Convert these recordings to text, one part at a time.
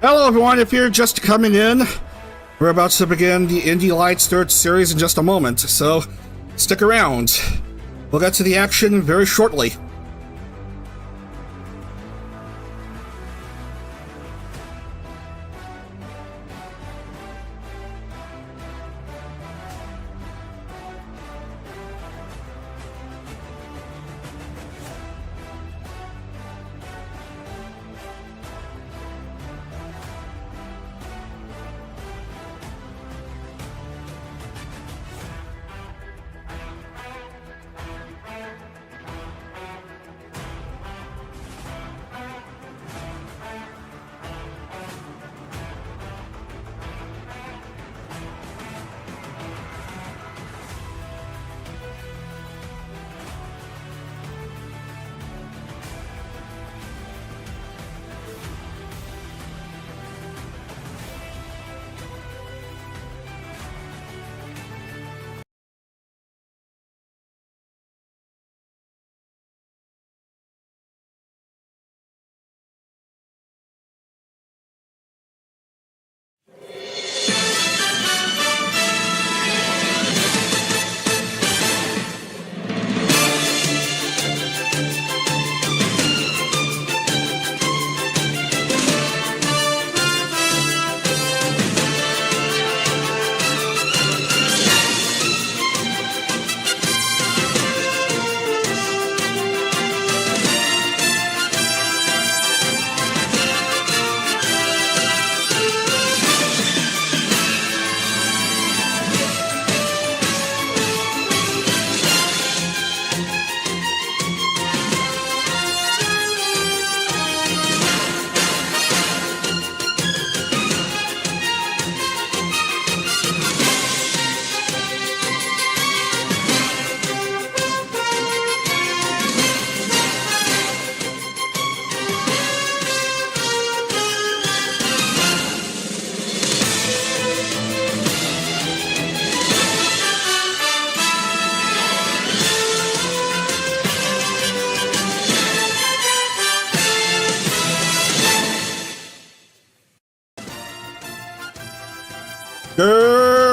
Hello everyone, if you're just coming in, we're about to begin the Indy Lights third series in just a moment, so stick around. We'll get to the action very shortly.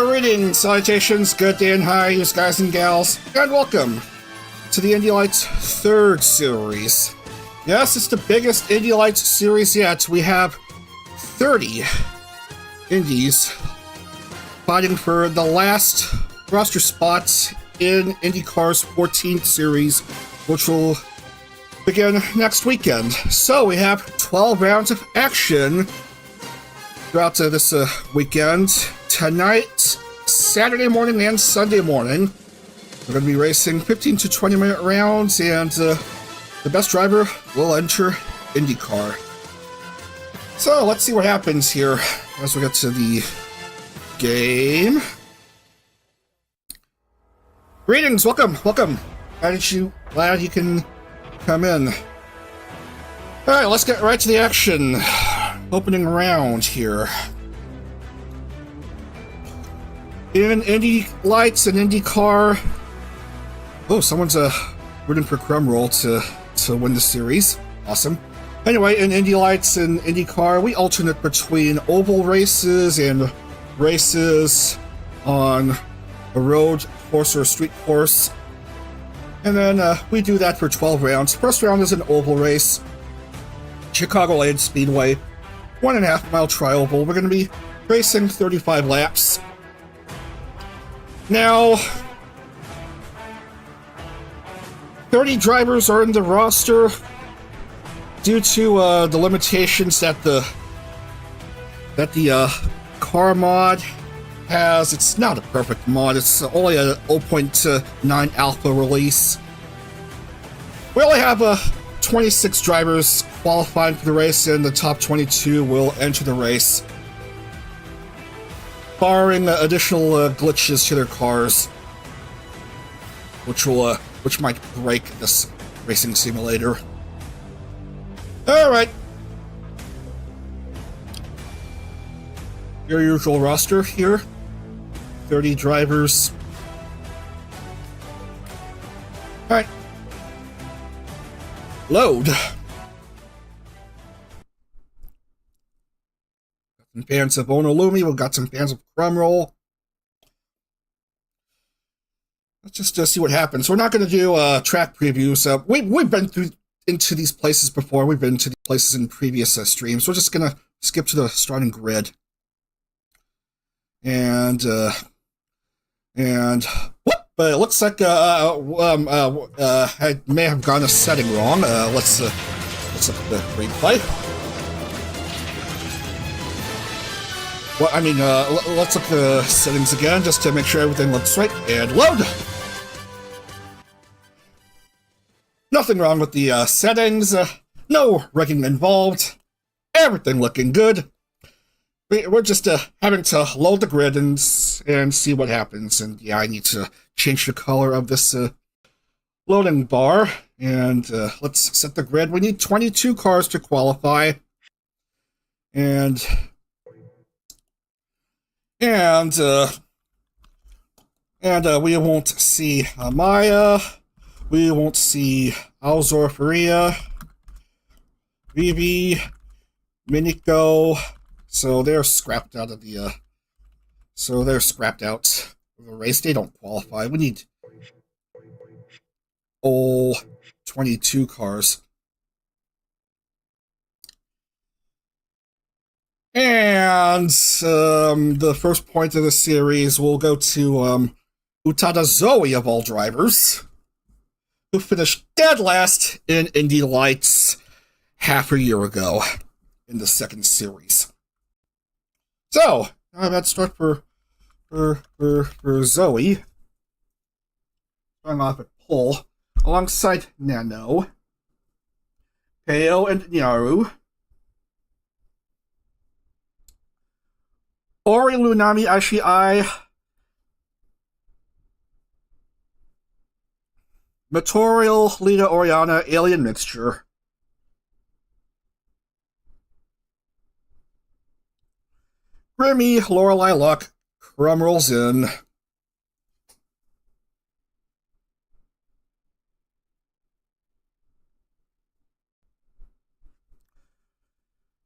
Greetings, salutations, good day and hi, you guys and gals, and welcome to the Indy Lights third series. Yes, it's the biggest Indy Lights series yet. We have 30 Indies fighting for the last roster spots in IndieCar's 14th series, which will begin next weekend. So we have 12 rounds of action throughout this weekend. Tonight, Saturday morning and Sunday morning, we're going to be racing 15 to 20 minute rounds, and the best driver will enter IndieCar. So let's see what happens here as we get to the game. Greetings, welcome. Glad you can come in. Alright, let's get right to the action. Opening round here. In Indy Lights and IndieCar. Oh, someone's rooting for Crumroll to win the series. Awesome. Anyway, in Indy Lights and IndieCar, we alternate between oval races and races on a road course or a street course. And then we do that for 12 rounds. First round is an oval race. Chicagoland Speedway. 1.5 mile tri-oval. We're going to be racing 35 laps. Now, 30 drivers are in the roster due to the limitations that the car mod has. It's not a perfect mod. It's only a 0.9 alpha release. We only have 26 drivers qualifying for the race, and the top 22 will enter the race, barring additional glitches to their cars, which might break this racing simulator. All right, your usual roster here: 30 drivers. All right, load. some fans of Onolumi. We've got some fans of Crumroll. Let's just see what happens. We're not going to do track previews. We've been into these places before. We've been to these places in previous streams. We're just going to skip to the starting grid. And whoop! But it looks like I may have gotten a setting wrong. Let's look at the replay. Well, I mean, let's look at the settings again just to make sure everything looks right. And load! Nothing wrong with the settings. No rigging involved. Everything looking good. We're just having to load the grid and see what happens. And yeah, I need to change the color of this loading bar. And let's set the grid. We need 22 cars to qualify. And we won't see Maya. We won't see Alzor Faria, Vivi, Miniko. So they're scrapped out of the race. They don't qualify. We need 22 cars. And the first point of the series will go to Utada Zoe, of all drivers, who finished dead last in Indy Lights half a year ago in the second series. So, let's start for Zoe. Starting off at pole, alongside Nano, Peo, and Nyaru. Ori, Lunami, Ashii, Material, Lita, Oriana, Alien Mixture. Grimmy, Lorelei Luck, Crumb rolls in.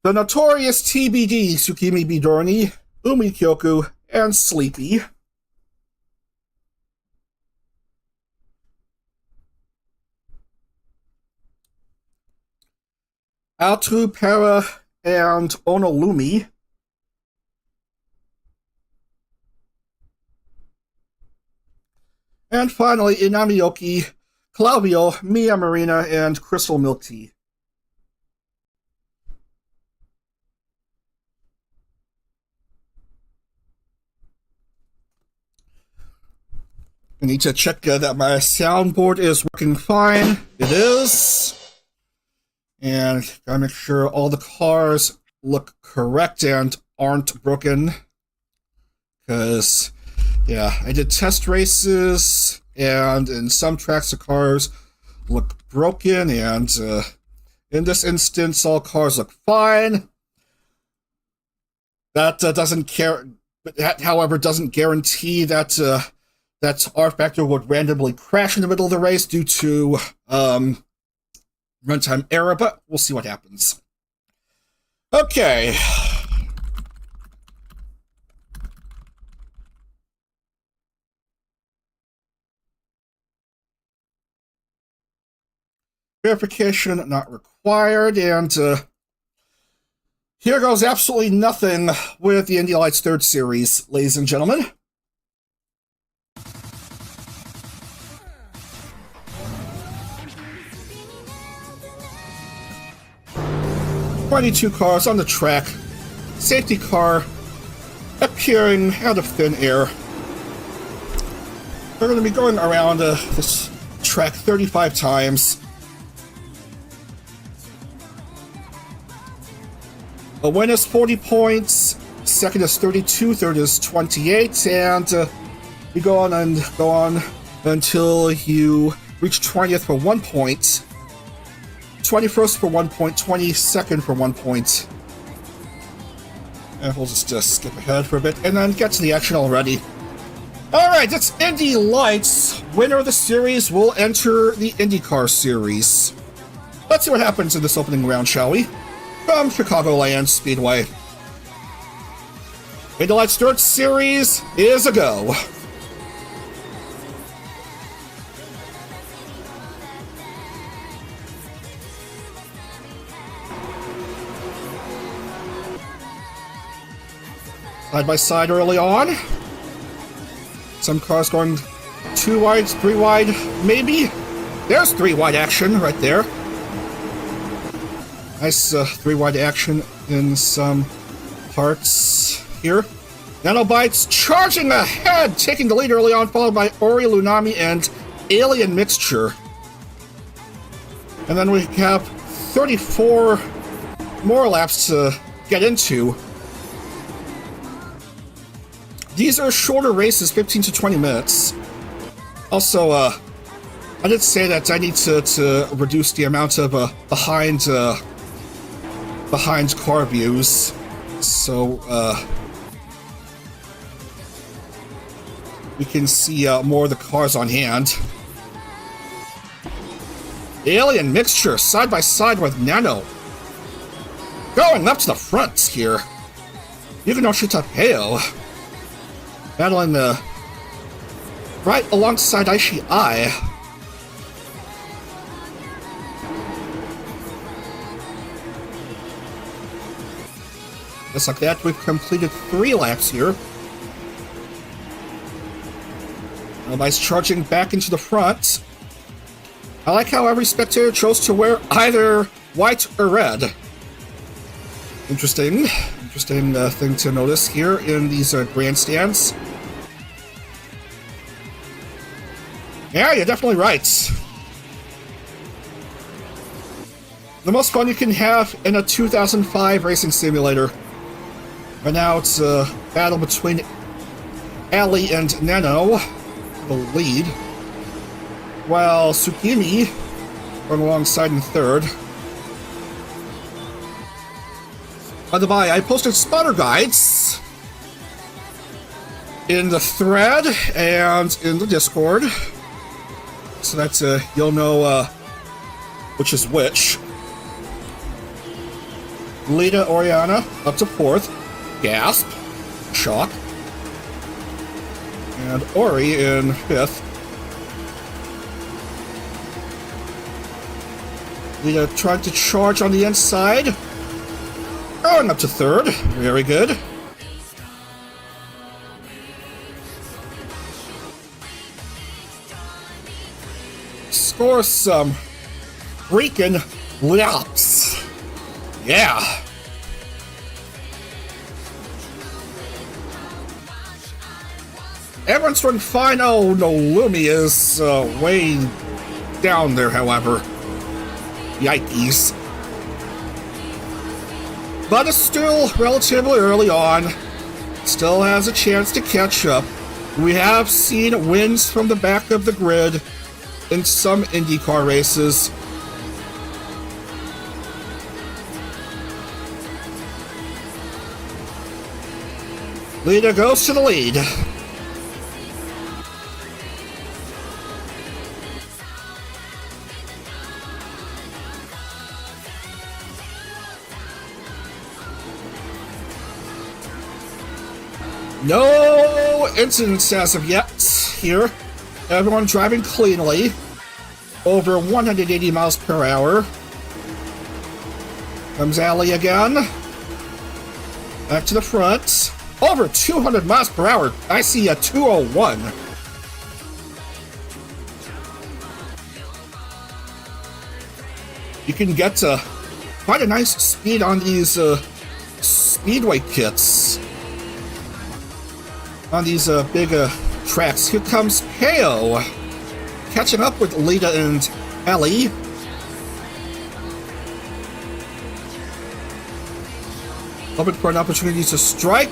The notorious TBD, Tsukimi Bidorni, Umi Kyoku, and Sleepy. Altu, Para, and Onolumi. And finally, Inamioki, Claudio, Mia Marina, and Crystal Milk Tea. I need to check that my soundboard is working fine. It is. And gotta make sure all the cars look correct and aren't broken. Because, yeah, I did test races, and in some tracks the cars look broken, and in this instance all cars look fine. That doesn't care, that, however, doesn't guarantee that that rFactor would randomly crash in the middle of the race due to runtime error, but we'll see what happens. Okay. Verification not required, and here goes absolutely nothing with the Indy Lights 3rd Series, ladies and gentlemen. "22 cars on the track, safety car appearing out of thin air. We're going to be going around this track 35 times. A win is 40 points, second is 32, third is 28, and you go on until you reach 20th for 1 point, 21st for 1 point, 22nd for 1 point. And we'll just skip ahead for a bit and then get to the action already. Alright, it's Indy Lights. Winner of the series will enter the IndieCar series. Let's see what happens in this opening round, shall we? From Chicagoland Speedway. Indy Lights third series is a go. Side by side early on. Some cars going 2 wide, 3 wide, maybe. There's 3 wide action right there. Nice 3 wide action in some parts here. Nanobites charging ahead, taking the lead early on, followed by Ori, Lunami, and Alien Mixture. And then we have 34 more laps to get into. These are shorter races, 15 to 20 minutes. Also, I did say that I need to reduce the amount of behind car views, so we can see more of the cars on hand. Alien Mixture side by side with Nano, going up to the front here. Even though Shitapeo battling right alongside Aishi Ai. Just like that, we've completed 3 laps here. Nobody's charging back into the front. I like how every spectator chose to wear either white or red. Interesting thing to notice here in these grandstands. Yeah, you're definitely right. The most fun you can have in a 2005 racing simulator. Right now it's a battle between Ali and Nano, the lead, while Tsukimi going alongside in third. By the by, I posted spotter guides in the thread and in the Discord, so that you'll know which is which. Lita Oriana up to 4th. Gasp. Shock. And Ori in 5th. Lita tried to charge on the inside. Going up to 3rd. Very good. Score some freaking laps. Yeah. Everyone's doing fine. Oh no, Lumi is way down there, however. Yikes. But it's still relatively early on. Still has a chance to catch up. We have seen wins from the back of the grid in some IndyCar races. Lita goes to the lead. No incidents as of yet here. Everyone driving cleanly. Over 180 miles per hour. Comes Ali again. Back to the front. Over 200 miles per hour. I see a 201. You can get quite a nice speed on these speedway kits. On these big tracks. Here comes Keo. Catching up with Lita and Ali. Hoping for an opportunity to strike.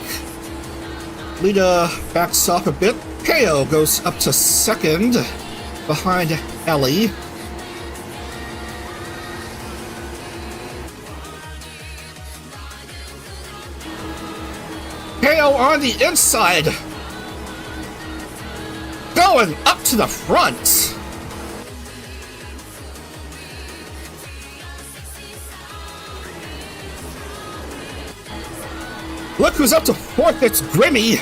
Lita backs off a bit. Keo goes up to 2nd behind Ali. Keo on the inside. Going up to the front. Look who's up to fourth, it's Grimmy!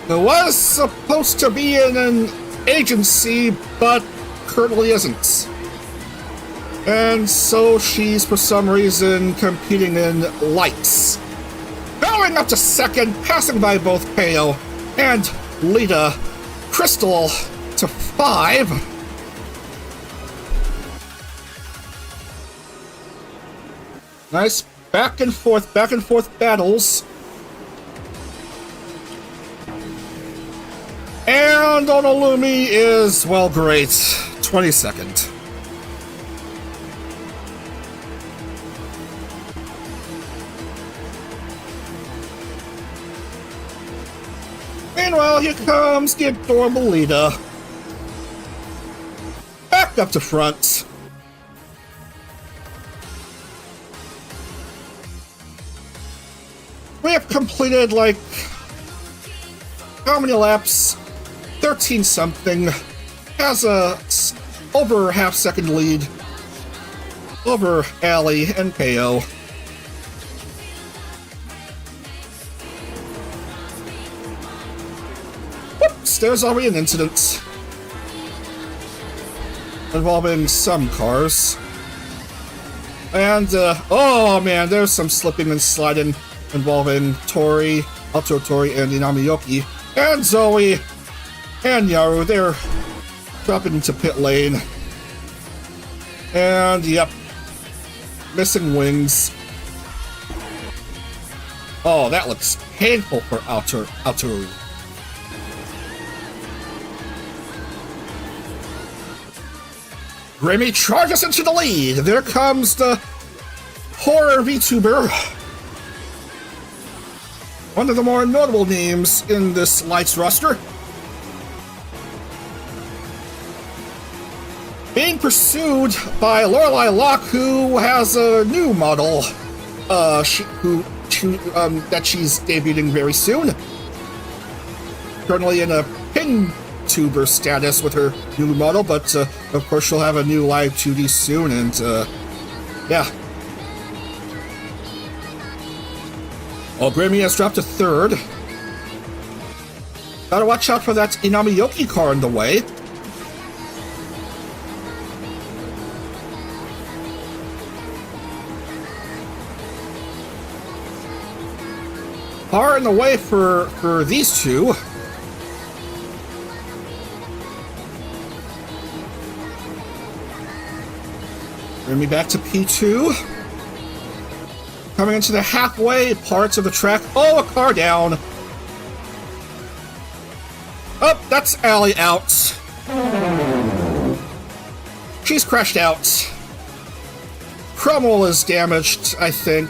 Who was supposed to be in an agency, but currently isn't. And so she's, for some reason, competing in lights. Going up to second, passing by both Peo and Lita. Crystal to 5. Nice back and forth battles. And Onolumi is, well, great. 22nd. Meanwhile, here comes the adorable Lita. Back up to front. We have completed, like, how many laps? 13 something. Has a over half-second lead over Allie and Peo. Whoops, there's already an incident involving some cars. And, oh man, there's some slipping and sliding involving Tori, Alto Tori, and Inamiyoki. And Zoe and Yaru, they're dropping into pit lane. And, yep, missing wings. Oh, that looks painful for Alto. Grimmy charges into the lead. There comes the horror VTuber. One of the more notable names in this Lights roster. Being pursued by Lorelei Locke, who has a new model that she's debuting very soon. Currently in a PinTuber status with her new model, but of course she'll have a new live 2D soon, and yeah. Well, Grimmy has dropped to third. Gotta watch out for that Inamiyoki car in the way. Car in the way for these two. Grimmy back to P2. Coming into the halfway parts of the track. Oh, a car down. Oh, that's Allie out. She's crashed out. Cromwell is damaged, I think.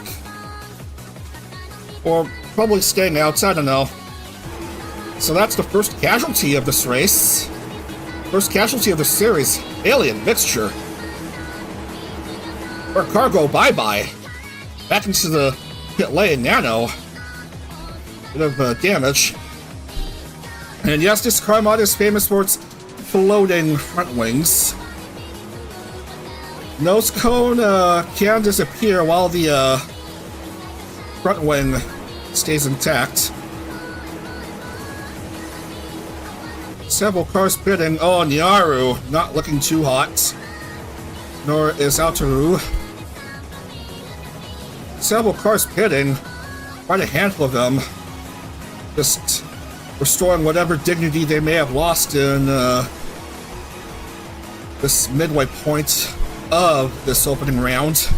Or probably staying out, I don't know. So that's the first casualty of this race. First casualty of the series. Alien mixture. Or cargo bye-bye. Back into the pit lane, Nano. Bit of damage. And yes, this car mod is famous for its floating front wings. Nose cone can disappear while the front wing stays intact. Several cars pitting. Oh, Nyaru not looking too hot. Nor is Altaru. Several cars pitting, quite a handful of them, just restoring whatever dignity they may have lost in this midway point of this opening round.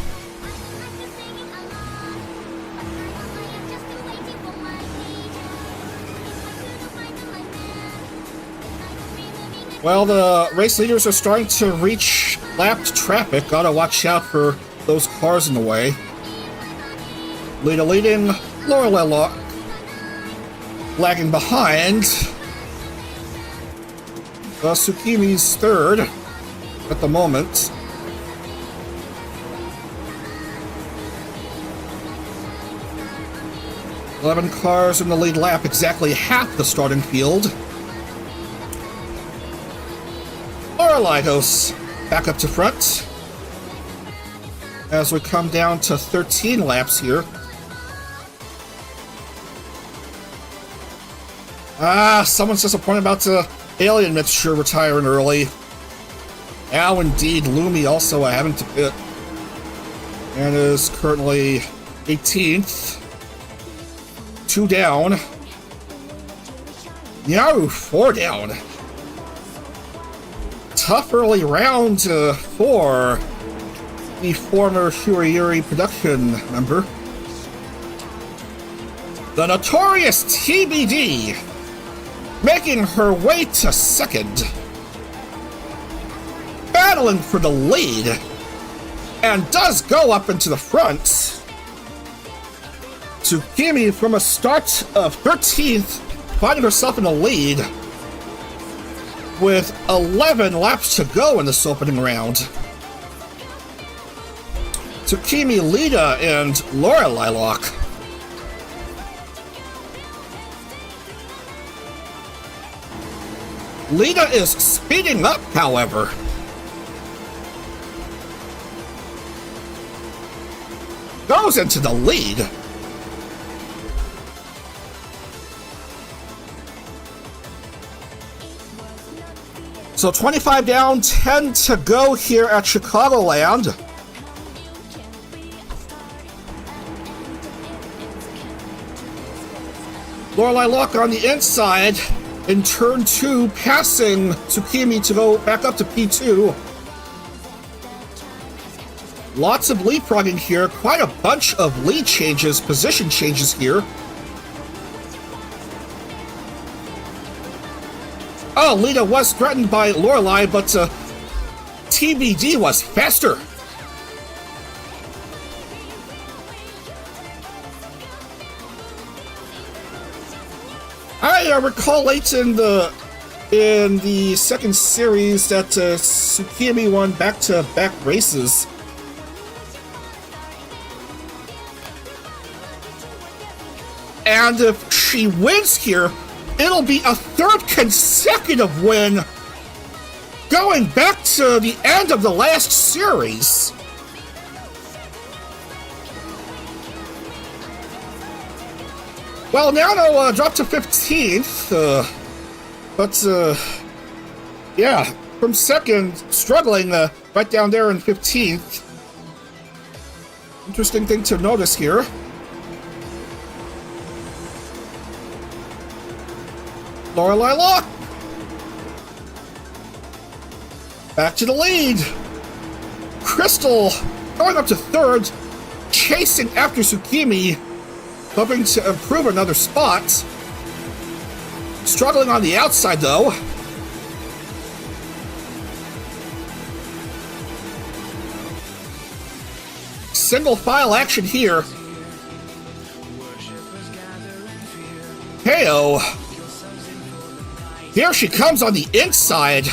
Well, the race leaders are starting to reach lapped traffic. Gotta watch out for those cars in the way. Lita leading, Lorelei Locke lagging behind. Tsukimi's third at the moment. "11 cars in the lead lap, exactly half the starting field. Lorelei goes back up to front. as we come down to 13 laps here. Someone's disappointed about the alien mixture retiring early. Ow, indeed. Lumi also having to pit. And is currently 18th. 2 down. No, 4 down. Tough early round for the former Shuriyuri production member. The notorious TBD making her way to second. Battling for the lead. And does go up into the front. Tsukimi from a start of 13th, finding herself in the lead with 11 laps to go in this opening round. Tsukimi, Lita, and Laura Lilac. Lita is speeding up, however. Goes into the lead. So 25 down, 10 to go here at Chicagoland. Lorelei Luck on the inside in turn 2, passing Tsukimi to go back up to P2. Lots of leapfrogging here, quite a bunch of lead changes, position changes here. Oh, Lita was threatened by Lorelei, but TBD was faster. I recall late in the second series that Tsukimi won back-to-back races. And if she wins here, it'll be a third consecutive win going back to the end of the last series. Well, now they'll drop to 15th, yeah, from second, struggling right down there in 15th. Interesting thing to notice here. Lorelei Luck. Back to the lead. Crystal going up to third, chasing after Tsukimi, hoping to improve another spot. Struggling on the outside, though. Single file action here. Heyo. Here she comes on the inside,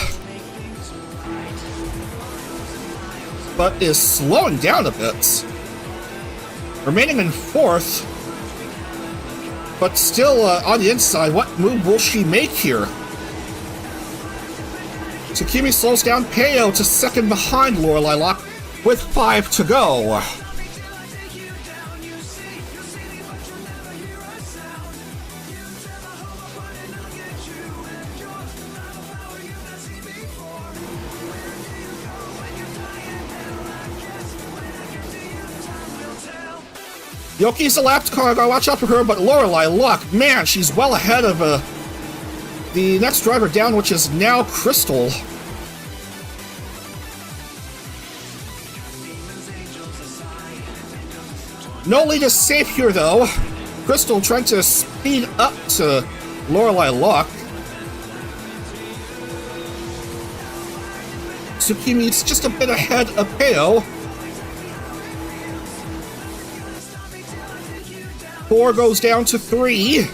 but is slowing down a bit. Remaining in fourth, but still on the inside. What move will she make here? Tsukimi slows down Peyo to second behind Lorelei Luck with 5 to go. Yoki's a lapped car, gotta watch out for her, but Lorelei Luck, man, she's well ahead of the next driver down, which is now Crystal. No lead is safe here, though. Crystal trying to speed up to Lorelei Luck. Tsukimi's just a bit ahead of Peyo. 4 goes down to 3.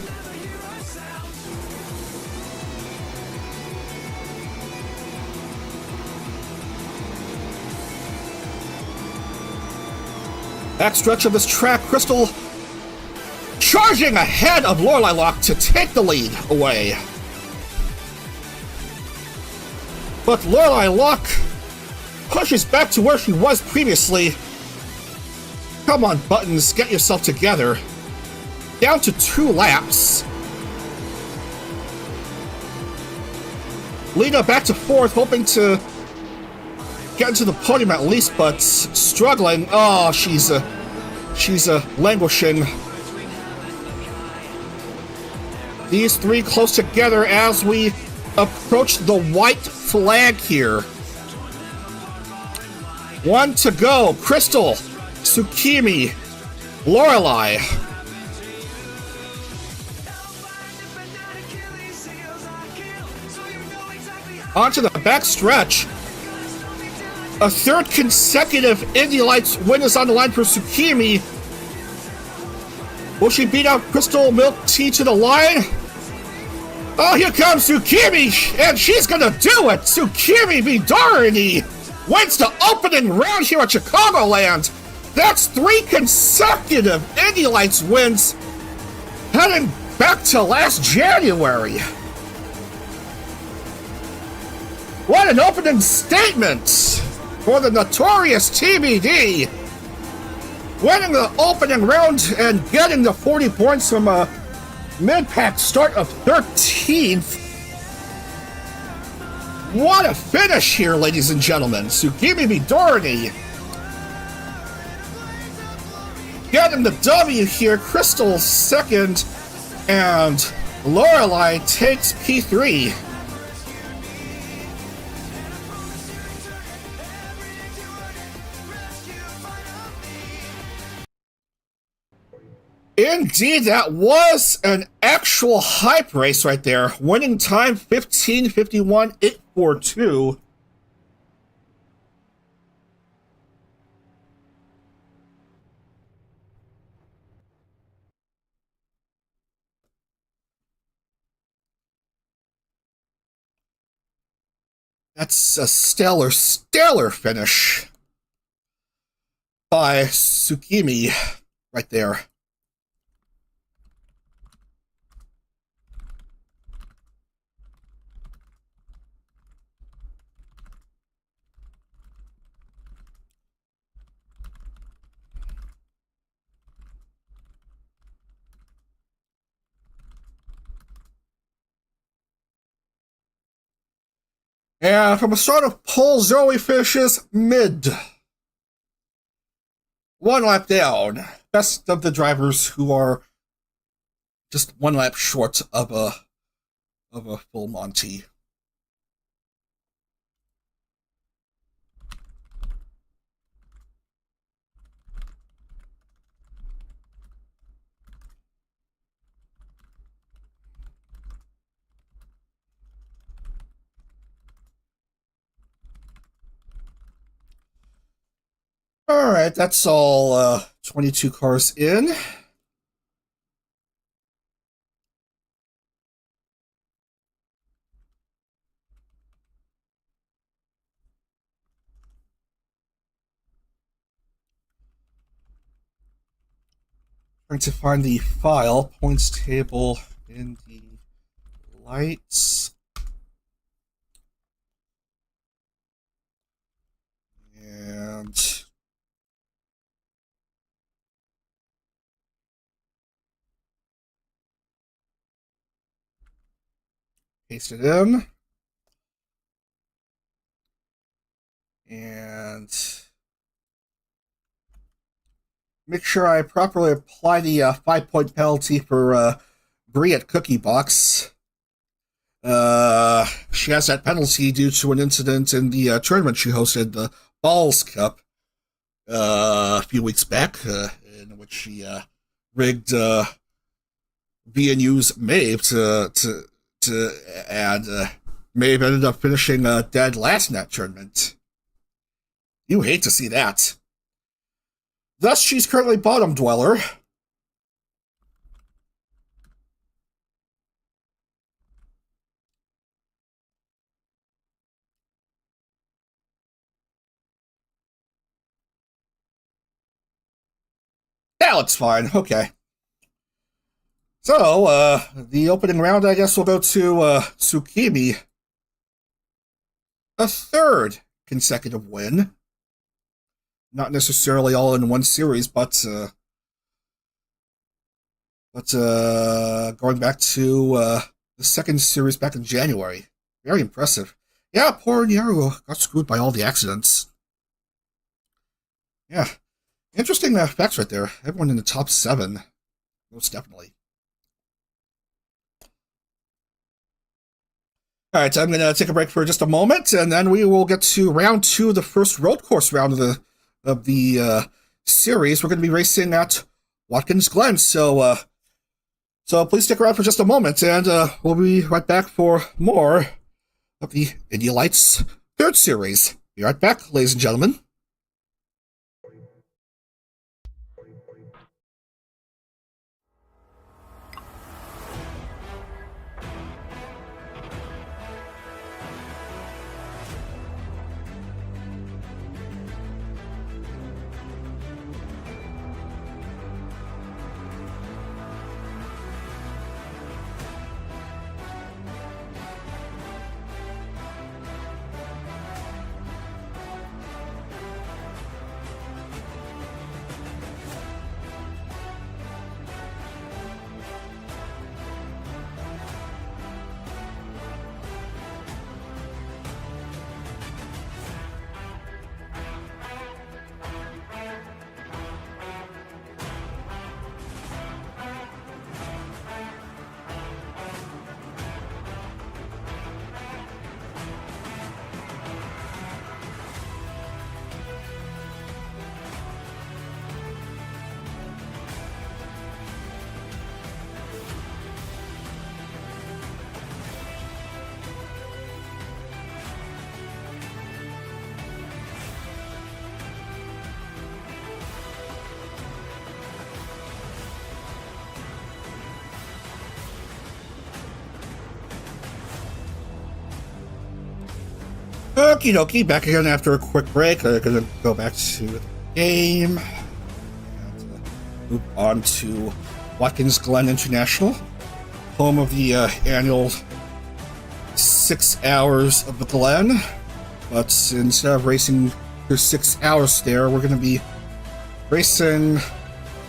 Backstretch of this track, Crystal charging ahead of Lorelei Luck to take the lead away. But Lorelei Luck pushes back to where she was previously Come on, Buttons, get yourself together. Down to 2 laps. Lena back to 4th, hoping to get into the podium at least, but struggling. Oh, she's languishing. These 3 close together as we approach the white flag here. 1 to go. Crystal, Tsukimi, Lorelei. Onto the back stretch. A 3rd consecutive Indy Lights win is on the line for Tsukimi. Will she beat out Crystal Milk Tea to the line? Oh, here comes Tsukimi, and she's gonna do it! Tsukimi Midorani wins the opening round here at Chicagoland. That's 3 consecutive Indy Lights wins, heading back to last January. What an opening statement for the notorious TBD. Winning the opening round and getting the 40 points from a mid-pack start of 13th. What a finish here, ladies and gentlemen. Tsukimi Midorani getting the W here. Crystal 2nd, and Lorelei takes P3. Indeed, that was an actual hype race right there. Winning time 15:51.842. That's a stellar finish by Tsukimi right there. And from a start of pole, Zoe finishes mid. 1 lap down. Best of the drivers who are just 1 lap short of a full Monty. All right, that's all 22 cars in. Trying to find the file, points table in the lights. And paste it in. And make sure I properly apply the 5-point penalty for Brie at Cookie Box. She has that penalty due to an incident in the tournament she hosted, the Balls Cup, a few weeks back, in which she rigged VNU's Maeve and Maeve ended up finishing dead last in that tournament. You hate to see that. Thus, she's currently bottom dweller. Now it's fine. Okay. So, the opening round, I guess, will go to Tsukimi. A 3rd consecutive win. Not necessarily all in one series, but going back to the second series back in January. Very impressive. Yeah, poor Nero got screwed by all the accidents. Yeah, interesting facts right there. Everyone in the top 7, most definitely. All right, I'm going to take a break for just a moment, and then we will get to round 2, the first road course round of the series. We're going to be racing at Watkins Glen, so please stick around for just a moment, and we'll be right back for more of the Indy Lights 3rd series. Be right back, ladies and gentlemen. Okie dokie, back again after a quick break. I'm going to go back to the game and move on to Watkins Glen International, home of the annual 6 hours of the Glen. But instead of racing for 6 hours there, we're going to be racing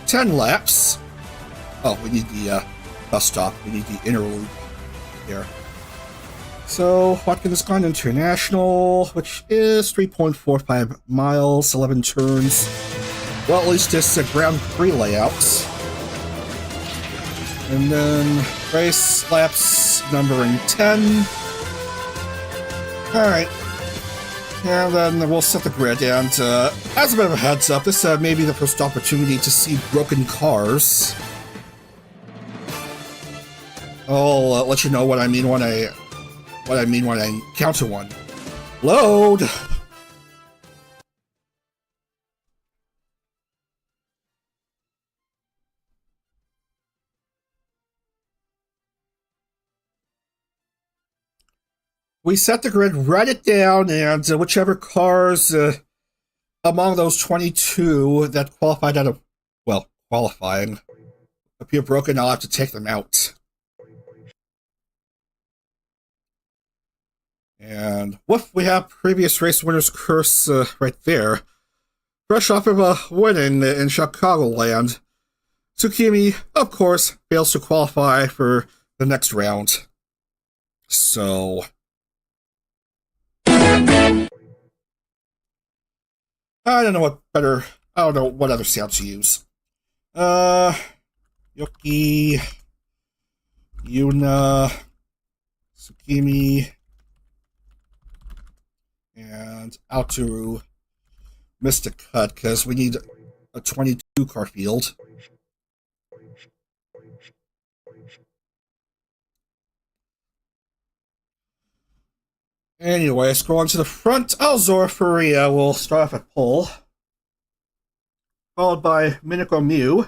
10 laps. Oh, we need the bus stop. We need the interlude here. So, Watkins Glen International, which is 3.45 miles, 11 turns. Well, at least it's a Grand Prix layout. And then race laps numbering 10. Alright. And then we'll set the grid. And as a bit of a heads up, this may be the first opportunity to see broken cars. I'll let you know what I mean when I encounter one. Load! We set the grid, write it down, and whichever cars among those 22 that qualified out of, well, qualifying, appear broken, I'll have to take them out. And woof, we have previous race winner's curse right there. Fresh off of a winning in Chicagoland, Tsukimi, of course, fails to qualify for the next round. So I don't know what other sound to use. Yoki, Yuna, Tsukimi, and Altaru missed a cut because we need a 22 car field. Anyway, scrolling to the front, Alzor Faria will start off at pole, followed by Miniko Mew,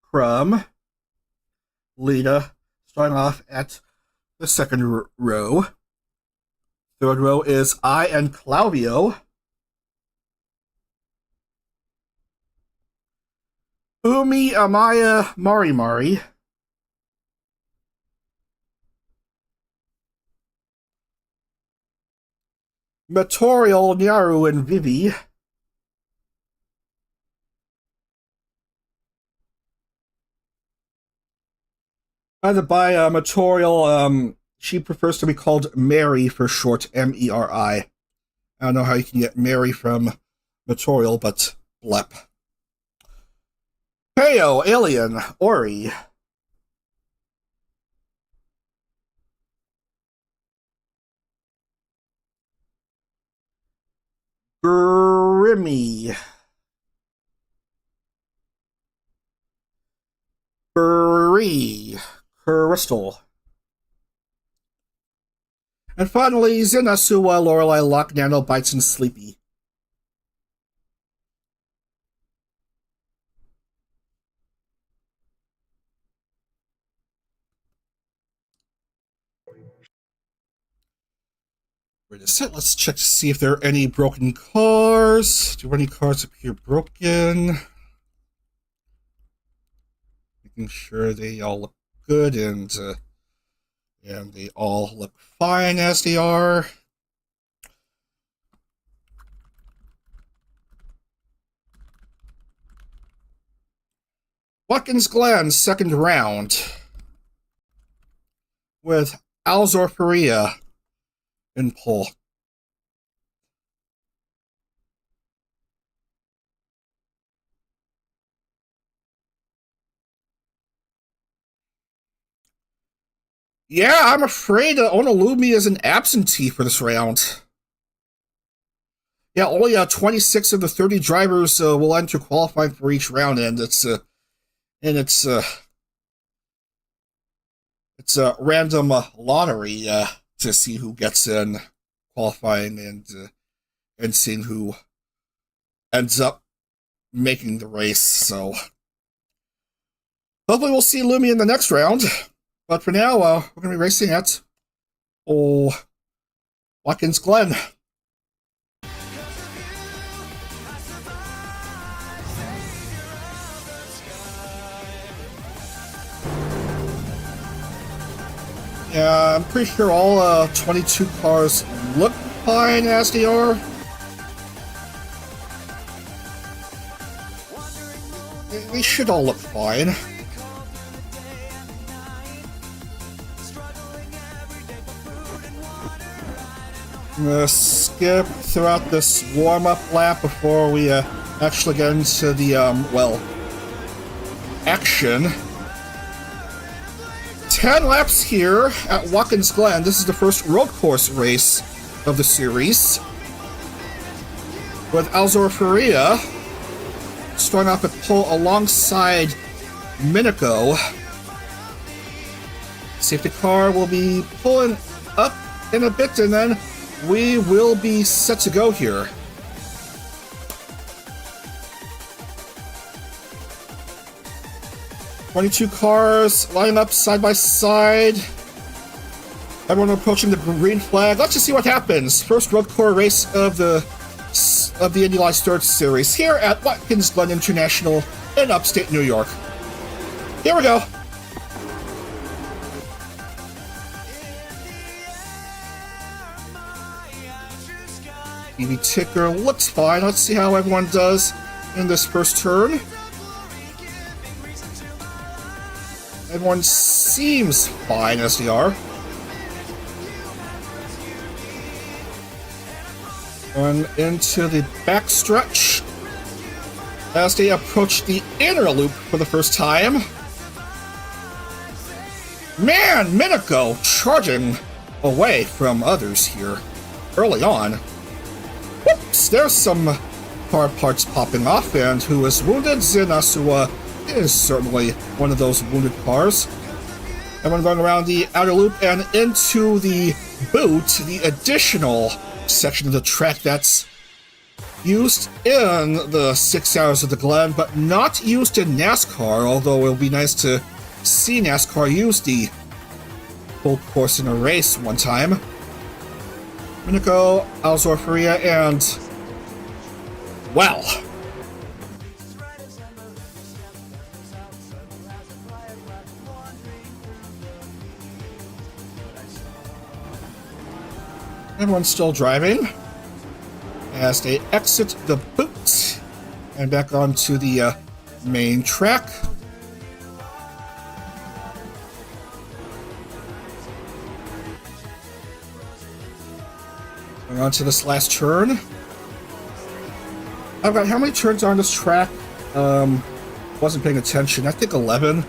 Crumb, Lita, starting off at the second row. Third row is I and Claudio. Umi, Amaya, Mari. Material, Nyaru, and Vivi. By the by, Material, she prefers to be called Mary for short, Meri. I don't know how you can get Mary from Material, but blep. Heyo, Alien, Ori. Grimmy. Bree. Crystal. And finally, Zinasuwa, Lorelei, Lock, Nano, Bites, and Sleepy. Wait a sec, let's check to see if there are any broken cars. Do any cars appear broken? Making sure they all look good and they all look fine as they are. Watkins Glen, second round. With Alzor Faria in pole. Yeah, I'm afraid Onolumi is an absentee for this round. Yeah, only 26 of the 30 drivers will enter qualifying for each round, and it's a random lottery to see who gets in qualifying and seeing who ends up making the race. So hopefully we'll see Lumi in the next round. But for now, we're going to be racing at Watkins Glen. Yeah, I'm pretty sure all 22 cars look fine as they are. They should all look fine. I'm gonna skip throughout this warm-up lap before we actually get into the, action. 10 laps here at Watkins Glen. This is the first road course race of the series. With Alzor Faria starting off at pole alongside Minako. Safety car will be pulling up in a bit, and then we will be set to go here. "22 cars lining up side by side. Everyone approaching the green flag. Let's just see what happens. First road course race of the Indy Lights third series here at Watkins Glen International in upstate New York. Here we go. EV ticker looks fine. Let's see how everyone does in this first turn. Everyone seems fine as they are. Going into the backstretch as they approach the inner loop for the first time. Man, Minako charging away from others here early on. Whoops, there's some car parts popping off, and who is wounded? Zinasuwa is certainly one of those wounded cars. Everyone going around the outer loop and into the boot, the additional section of the track that's used in the 6 hours of the Glen, but not used in NASCAR, although it'll be nice to see NASCAR use the full course in a race one time. Minako, Alzor Faria, and well, everyone's still driving. as they exit the boot and back onto the main track. Going on to this last turn. I've got how many turns on this track? Wasn't paying attention. I think 11.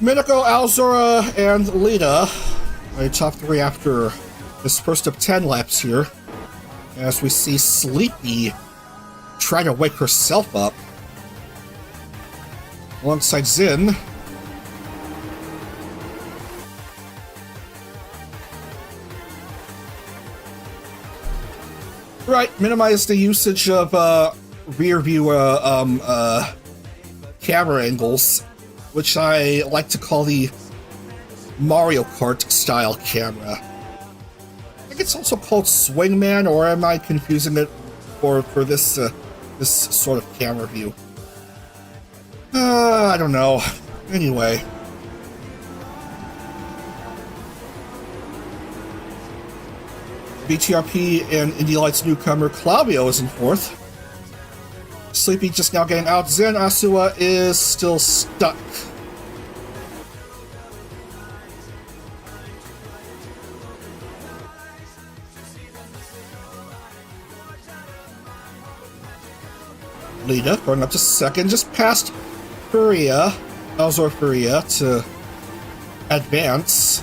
Minako, Alzora, and Lita. My top 3 after this first of 10 laps here. As we see Sleepy trying to wake herself up. Alongside Zin. Right, minimize the usage of rear view camera angles, which I like to call the Mario Kart style camera. I think it's also called Swingman, or am I confusing it for this this sort of camera view? I don't know. Anyway. VTRP and Indy Lights newcomer Claudio is in 4th. Sleepy just now getting out. Zen Asua is still stuck. Lita going up to 2nd, just past Furia, Alzor Furia, to advance.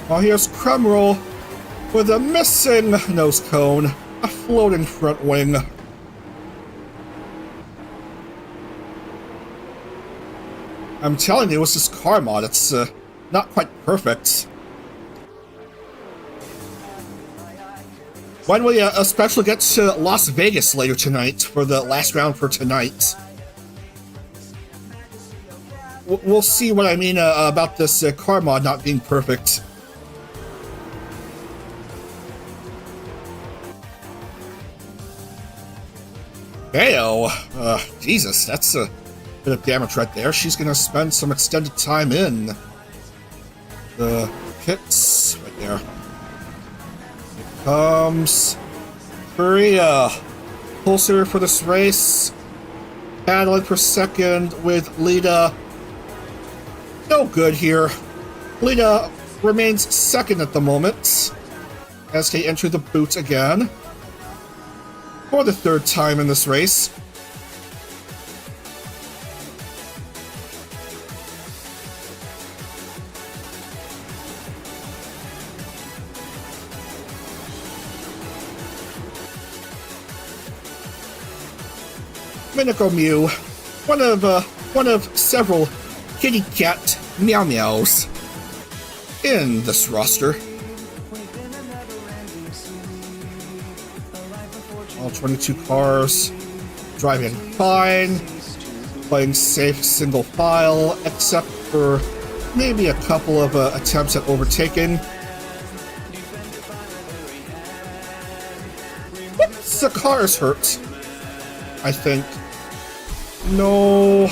Well, here's Crumroll with a missing nose cone, a floating front wing. I'm telling you, it's this car mod. It's not quite perfect. When we especially get to Las Vegas later tonight for the last round for tonight, we'll see what I mean about this car mod not being perfect. Heyo! Jesus, that's a bit of damage right there. She's gonna spend some extended time in the pits right there. Here comes Furia. Pulsar for this race. Battling for 2nd with Lita. No good here. Lita remains 2nd at the moment as they enter the boot again. For the 3rd time in this race. Minako Mew, one of several kitty cat meow meows in this roster. All 22 cars driving fine, playing safe single file, except for maybe a couple of attempts at overtaking. Whoops, the car is hurt, I think. No,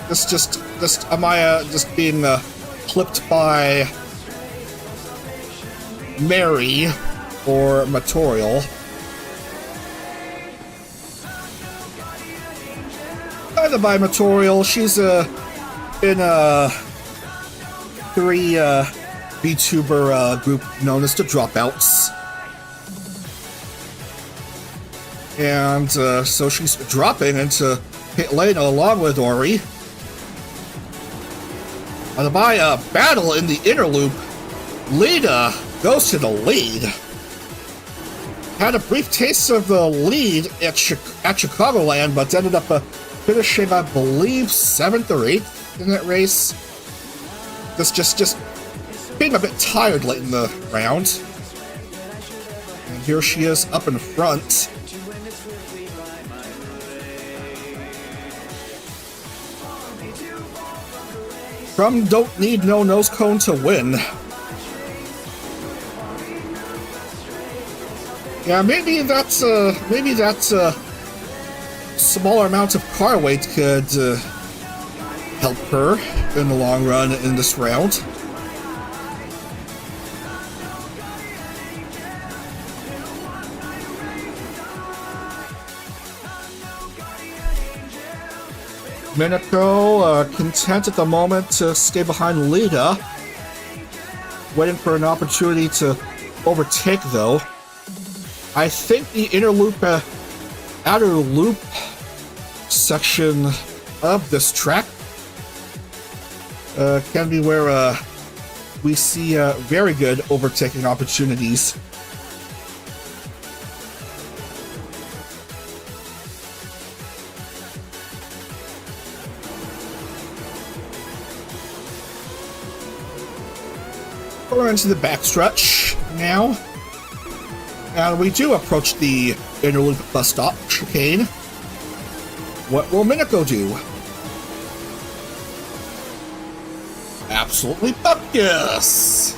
this Amaya just being clipped by Mary or Matorial. Either by Matorial, she's in a 3 VTuber group known as the Dropouts. And so she's dropping into pit lane along with Ori. And by a battle in the inner loop, Lita goes to the lead. Had a brief taste of the lead at Chicagoland, but ended up finishing, I believe, 7th or 8th in that race. Just being a bit tired late in the round. And here she is up in front. From don't need no nose cone to win. Yeah, maybe that's a smaller amount of car weight could help her in the long run in this round. Minako, content at the moment to stay behind Lita. Waiting for an opportunity to overtake, though. I think the outer loop section of this track can be where we see very good overtaking opportunities. We're into the backstretch now, and we do approach the inner loop bus stop chicane. What will Minako do? Absolutely buckus!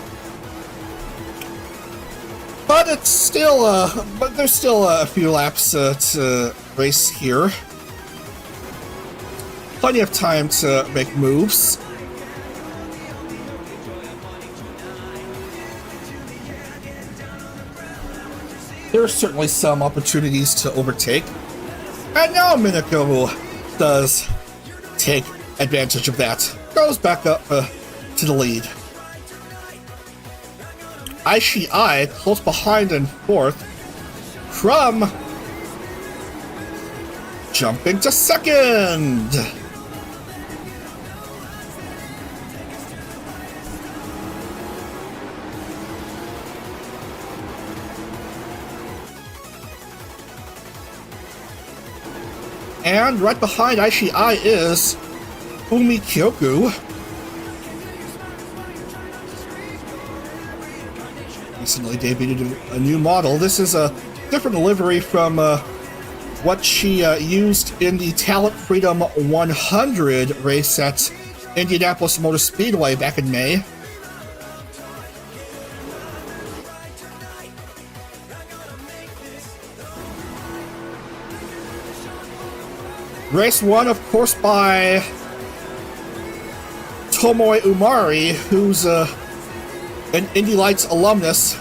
But it's still, but there's still a few laps to race here. Plenty of time to make moves. There are certainly some opportunities to overtake. And now Minako does take advantage of that. Goes back up to the lead. Ishii close behind in fourth. Crumb jumping to second. And right behind Ishii is Umi Kyoku. Recently debuted a new model. This is a different livery from what she used in the Talent Freedom 100 race at Indianapolis Motor Speedway back in May. Race won, of course, by Tomoe Umari, who's an Indy Lights alumnus,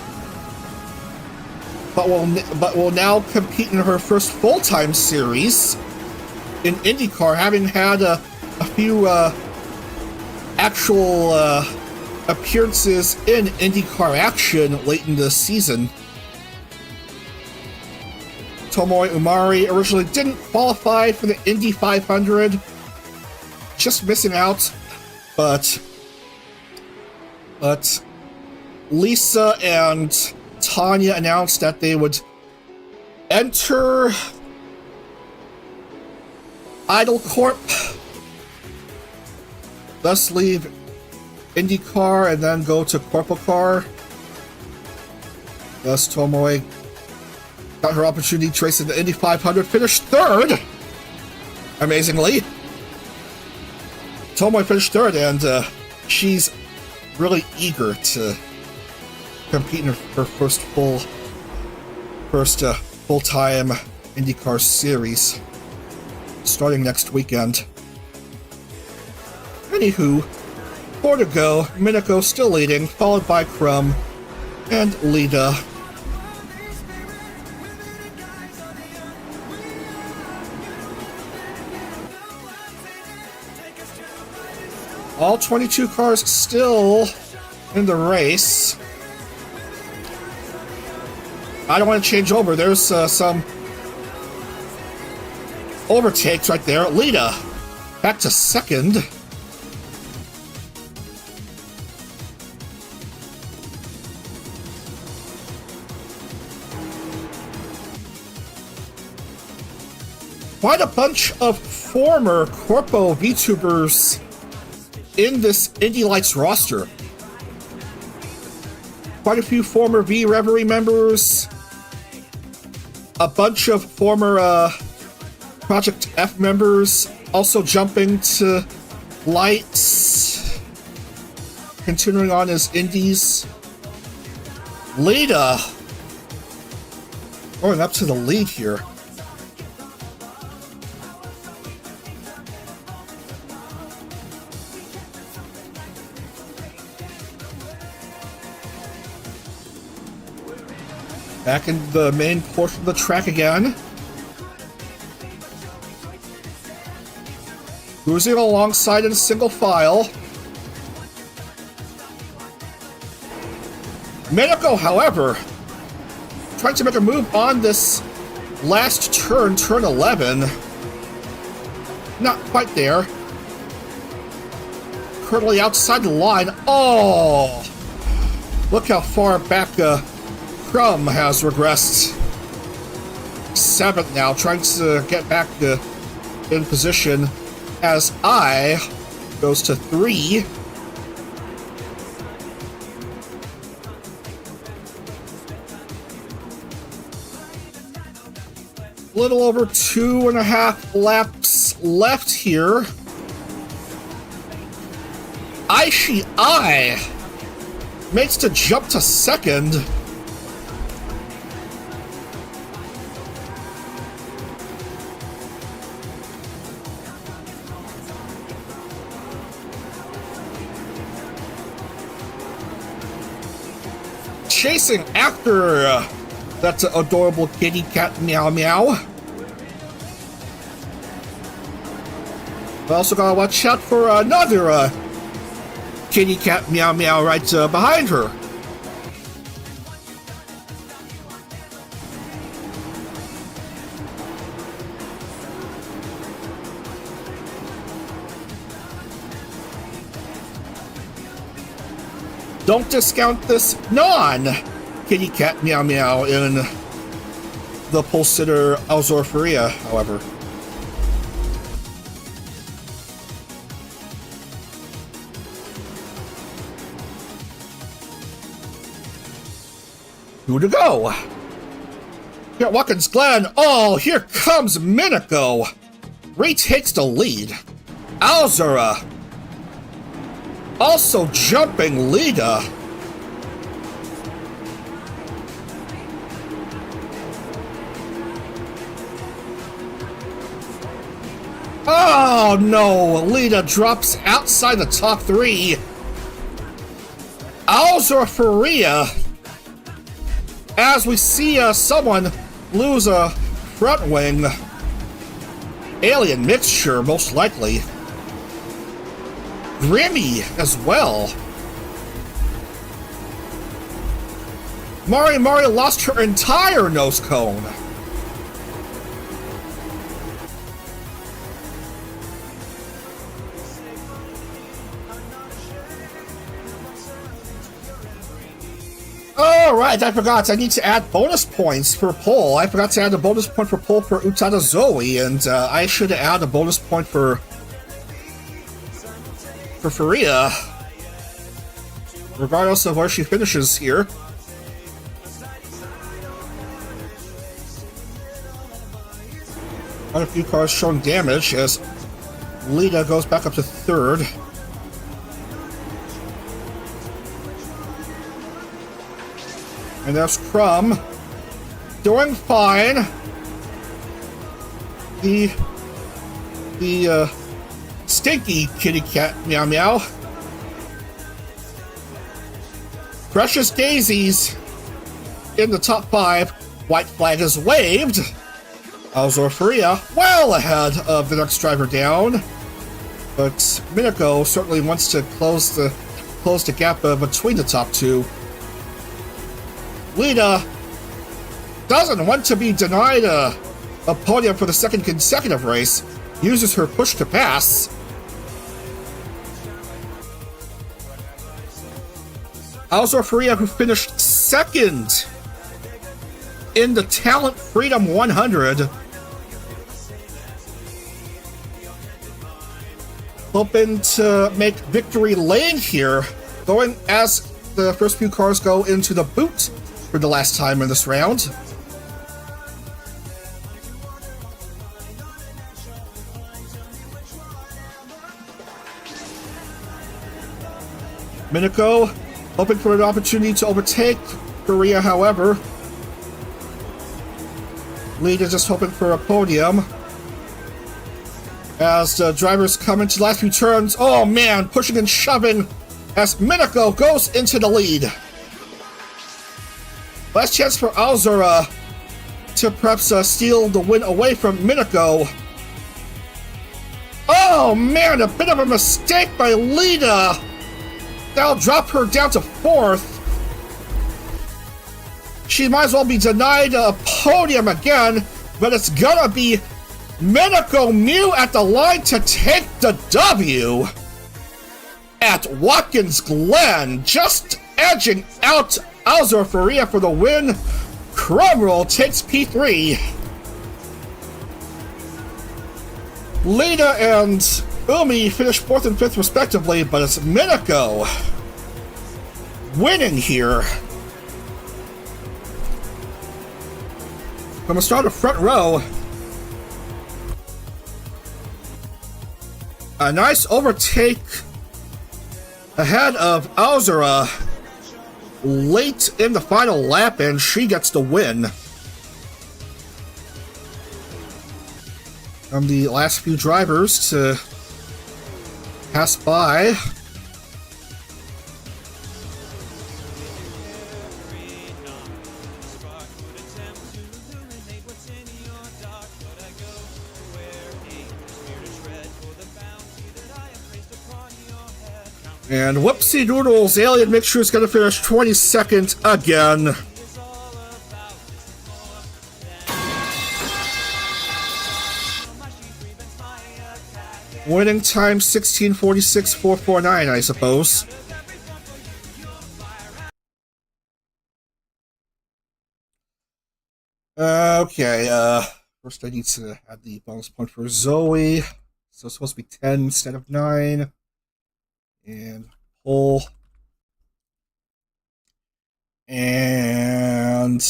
but will now compete in her first full-time series in IndieCar, having had a few actual appearances in IndieCar action late in the season. Tomoe Umari originally didn't qualify for the Indy 500, just missing out, but Lisa and Tanya announced that they would enter Idle Corp, thus leave IndieCar and then go to Corpo Car. Thus Tomoe got her opportunity to race in the Indy 500, finished third. Amazingly, Tomoe finished third, and she's really eager to compete in her first full-time IndyCar series starting next weekend. Anywho, 4 to go. Minako still leading, followed by Crumb and Lita. All 22 cars still in the race. I don't want to change over. There's some overtakes right there. Lita back to second. Quite a bunch of former Corpo VTubers in this Indy Lights roster. Quite a few former V Reverie members, a bunch of former Project F members also jumping to Lights, continuing on as Indies. Lita going up to the lead here. Back in the main portion of the track again. Cruising alongside in single file. Minako, however, trying to make a move on this last turn, turn 11. Not quite there. Currently outside the line. Oh! Look how far back Crumb has regressed. 7th now, trying to get back in position as I goes to 3. Little over 2.5 laps left here. I makes the jump to 2nd. Chasing after that adorable kitty cat Meow Meow. We also gotta watch out for another kitty cat Meow Meow right behind her. Don't discount this non-kitty cat Meow Meow in the pole sitter Alzorferia, however. Who to go? Here at Watkins Glen. Oh, here comes Minako. Retakes the lead. Alzora also jumping Lita. Oh no, Lita drops outside the top 3. Alzorferia, as we see someone lose a front wing. Alien mixture, most likely. Grimmy as well. Mari lost her entire nose cone. Alright, I forgot. I need to add bonus points for pole. I forgot to add a bonus point for pole for Utada Zoe, and I should add a bonus point for Faria, regardless of where she finishes here. Quite a few cars showing damage as Lita goes back up to 3rd. And there's Crumb doing fine. The stinky kitty cat Meow Meow. Precious Daisies in the top 5. White flag is waved. Alzorferia well ahead of the next driver down. But Minako certainly wants to close the gap between the top 2. Lita doesn't want to be denied a podium for the 2nd consecutive race. Uses her push to pass. Alzorferia, who finished 2nd in the Talent Freedom 100. Hoping to make victory lane here, going as the first few cars go into the boot for the last time in this round. Minako hoping for an opportunity to overtake Korea, however. Lita just hoping for a podium. As the drivers come into the last few turns. Oh man, pushing and shoving as Minako goes into the lead. Last chance for Alzora to perhaps steal the win away from Minako. Oh! Oh man, a bit of a mistake by Lita. That'll drop her down to 4th. She might as well be denied a podium again, but it's gonna be Minako Mew at the line to take the W at Watkins Glen, just edging out Alzor Faria for the win. Crumroll takes P3. Lita and Umi finished 4th and 5th respectively, but it's Minako winning here. From the start of front row, a nice overtake ahead of Alzora late in the final lap, and she gets the win. From the last few drivers to pass by. And whoopsie doodles, Alien Mixture is going to finish 22nd again. Winning time 16:46.449, I suppose. Okay, first I need to add the bonus point for Zoe. So it's supposed to be 10 instead of 9. And pull. And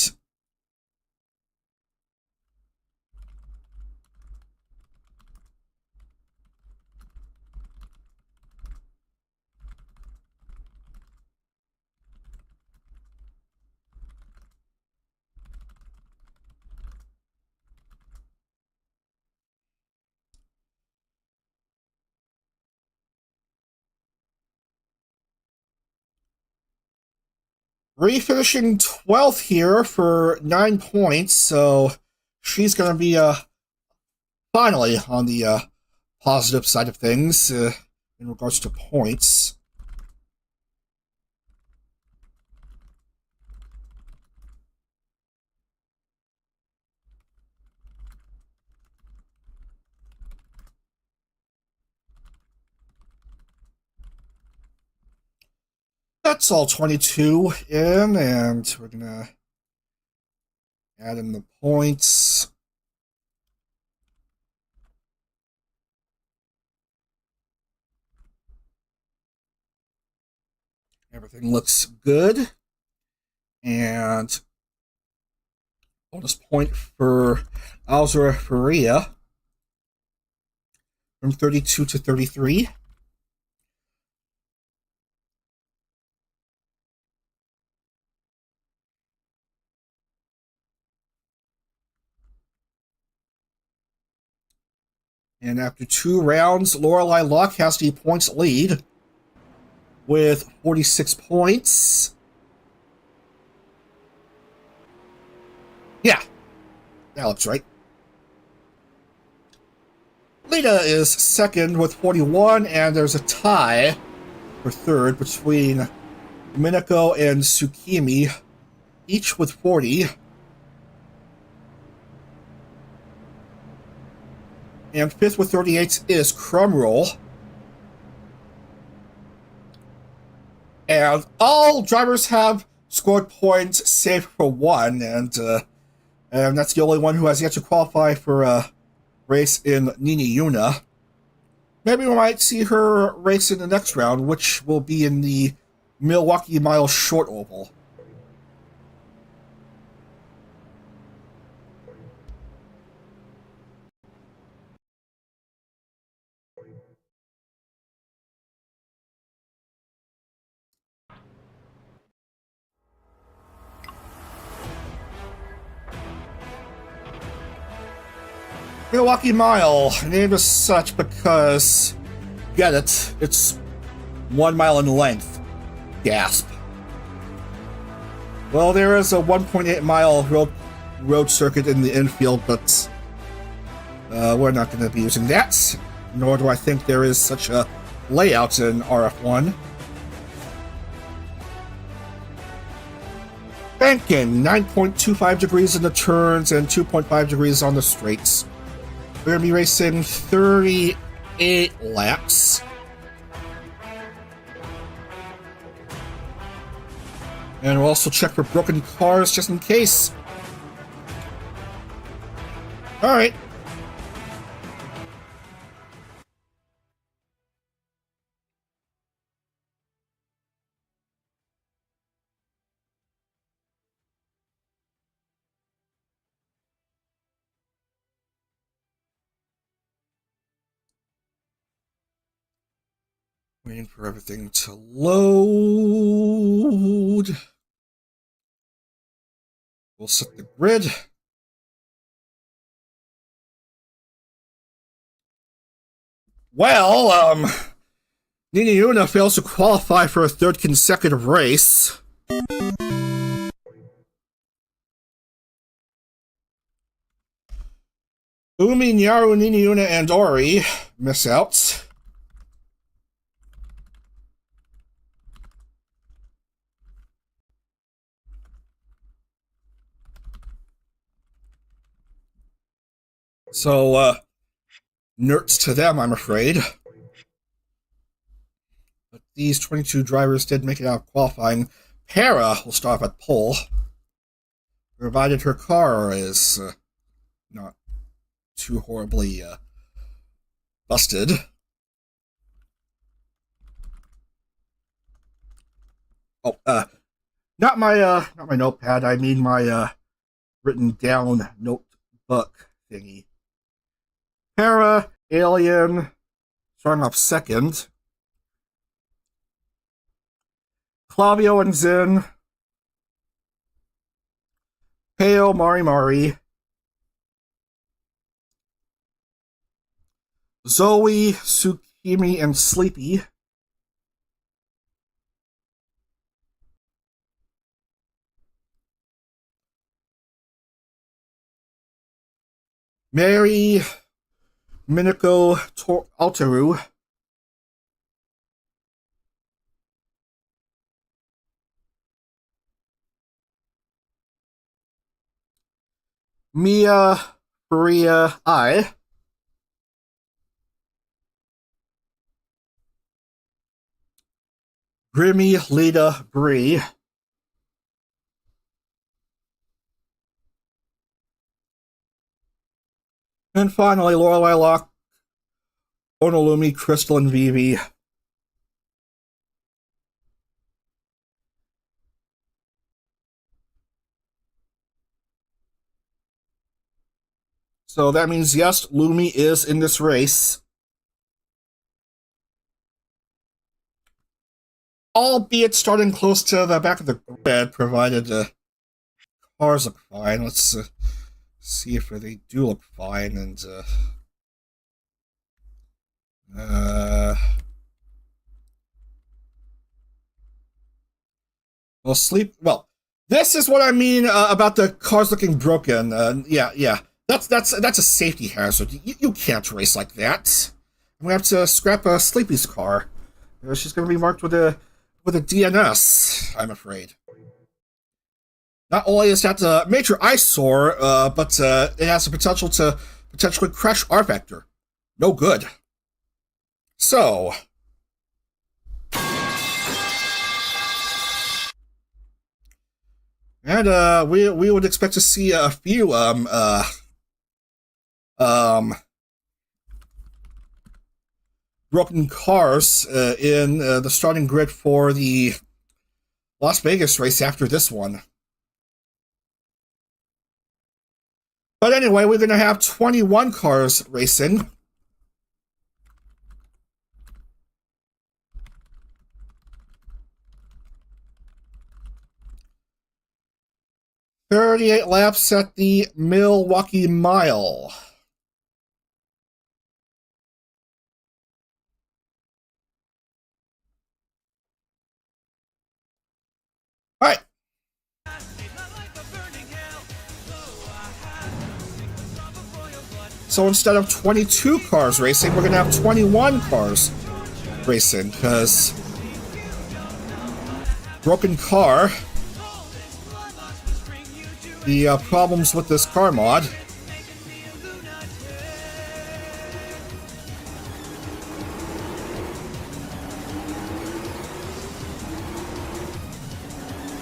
finishing 12th here for 9 points, so she's going to be finally on the positive side of things in regards to points. That's all 22 in, and we're gonna add in the points. Everything looks good. And bonus point for Alzora Faria from 32 to 33. And after 2 rounds, Lorelei Locke has the points lead with 46 points. Yeah, that looks right. Lita is second with 41, and there's a tie for third between Minako and Tsukimi, each with 40. And fifth with 38 is Crumroll. And all drivers have scored points save for one, and that's the only one who has yet to qualify for a race in Nini Yuna. Maybe we might see her race in the next round, which will be in the Milwaukee Mile Short Oval. Milwaukee Mile, named as such because, get it, it's 1 mile in length. Gasp. Well, there is a 1.8 mile road circuit in the infield, but we're not going to be using that. nor do I think there is such a layout in RF1. Banking, 9.25 degrees in the turns and 2.5 degrees on the straights. We're going to be racing 38 laps. And we'll also check for broken cars just in case. Alright. Waiting for everything to load. We'll set the grid. Well, Nina Una fails to qualify for a third consecutive race. Umi, Nyaru, Nina Una, and Ori miss out. So, nerds to them, I'm afraid. But these 22 drivers did make it out of qualifying. Para will start off at pole, provided her car is not too horribly busted. Oh, not my notepad. I mean my written down notebook thingy. Para, Alien, starting off second. Clavio and Zin. Peo, Mari Mari. Zoe, Tsukimi, and Sleepy. Mary, Minako, Alteru. Mia, Maria, I. Grimmy, Lita, Bree. And finally, Lorelei, Locke, Onolumi, Crystal, and Vivi. So that means, yes, Lumi is in this race. Albeit starting close to the back of the grid, provided the cars look fine. Let's see if they do look fine. And well, this is what I mean about the cars looking broken. Yeah. That's a safety hazard. You can't race like that. We have to scrap Sleepy's car. She's going to be marked with a DNS, I'm afraid. Not only is that a major eyesore, but it has the potential to potentially crash rFactor. No good. So, and we would expect to see a few broken cars in the starting grid for the Las Vegas race after this one. But anyway, we're going to have 21 cars racing. "38 laps at the Milwaukee Mile." All right. So instead of 22 cars racing, we're going to have 21 cars racing, because broken car, the problems with this car mod.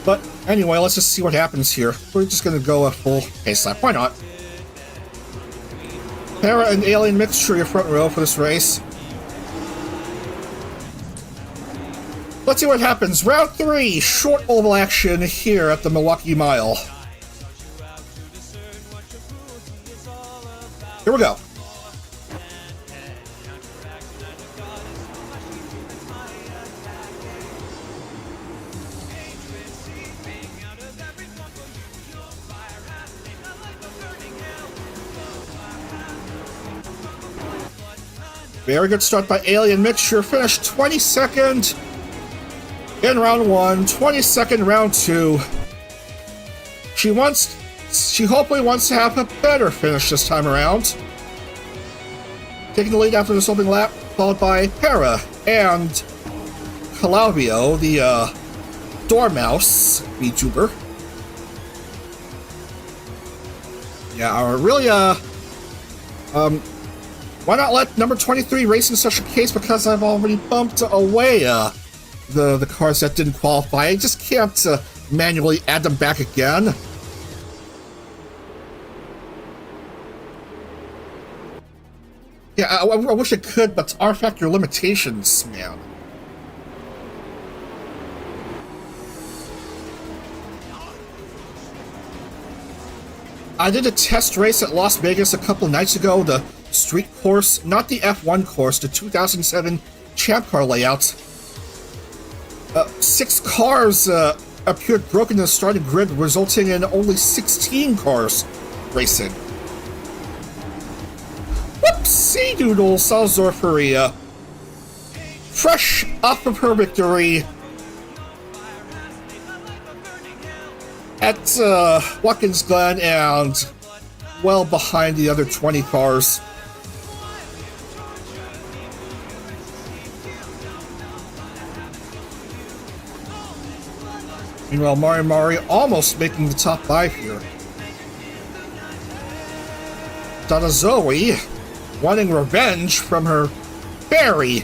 But anyway, let's just see what happens here. We're just going to go a full pace lap. Why not? Para and Alien Mixture, your front row for this race. Let's see what happens. Round 3, short oval action here at the Milwaukee Mile. Here we go. Very good start by Alien Mixture. Finished 22nd in round 1, 22nd round 2. She hopefully wants to have a better finish this time around. Taking the lead after this opening lap, followed by Para and Calabio, the Dormouse VTuber. Yeah, really, why not let number 23 race in such a case, because I've already bumped away the cars that didn't qualify. I just can't manually add them back again. Yeah, I wish I could, but rFactor limitations, man. I did a test race at Las Vegas a couple nights ago, the street course, not the F1 course, the 2007 Champ Car layout. 6 cars appeared broken in the starting grid, resulting in only 16 cars racing. Whoopsie doodle, Salzorferia. Fresh off of her victory at Watkins Glen and well behind the other 20 cars. Meanwhile, Mari almost making the top 5 here. Donna Zoe wanting revenge from her very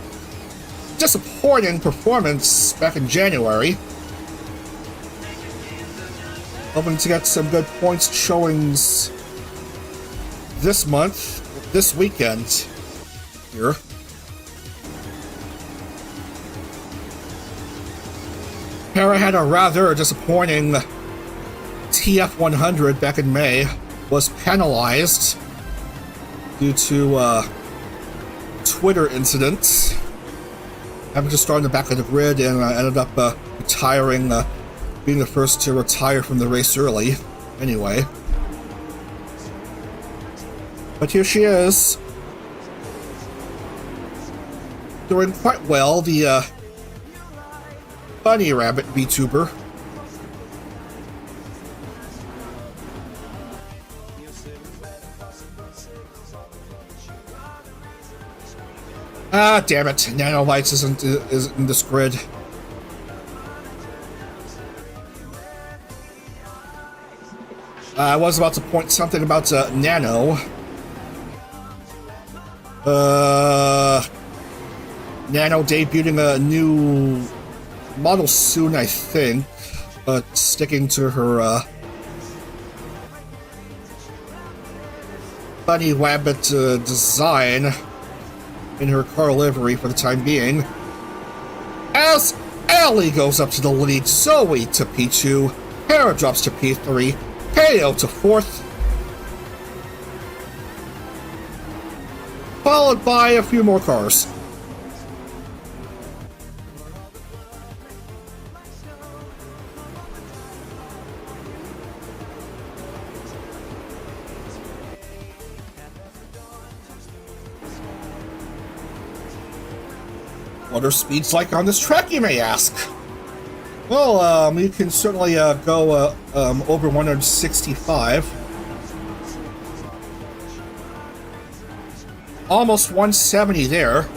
disappointing performance back in January. Hoping to get some good points showings this month, this weekend here. Para had a rather disappointing TF100 back in May, was penalized due to Twitter incidents, having to start in the back of the grid, and ended up retiring, being the first to retire from the race early, anyway. But here she is, doing quite well, the Bunny Rabbit VTuber. Ah, damn it, Nanolights isn't in this grid. I was about to point something about Nano. Nano debuting a new model soon, I think, but sticking to her Bunny Rabbit design in her car livery for the time being. As Allie goes up to the lead, Zoe to P2, Para drops to P3, Peo to 4th, followed by a few more cars. What are speeds like on this track, you may ask? Well, you can certainly go over 165. almost 170 there.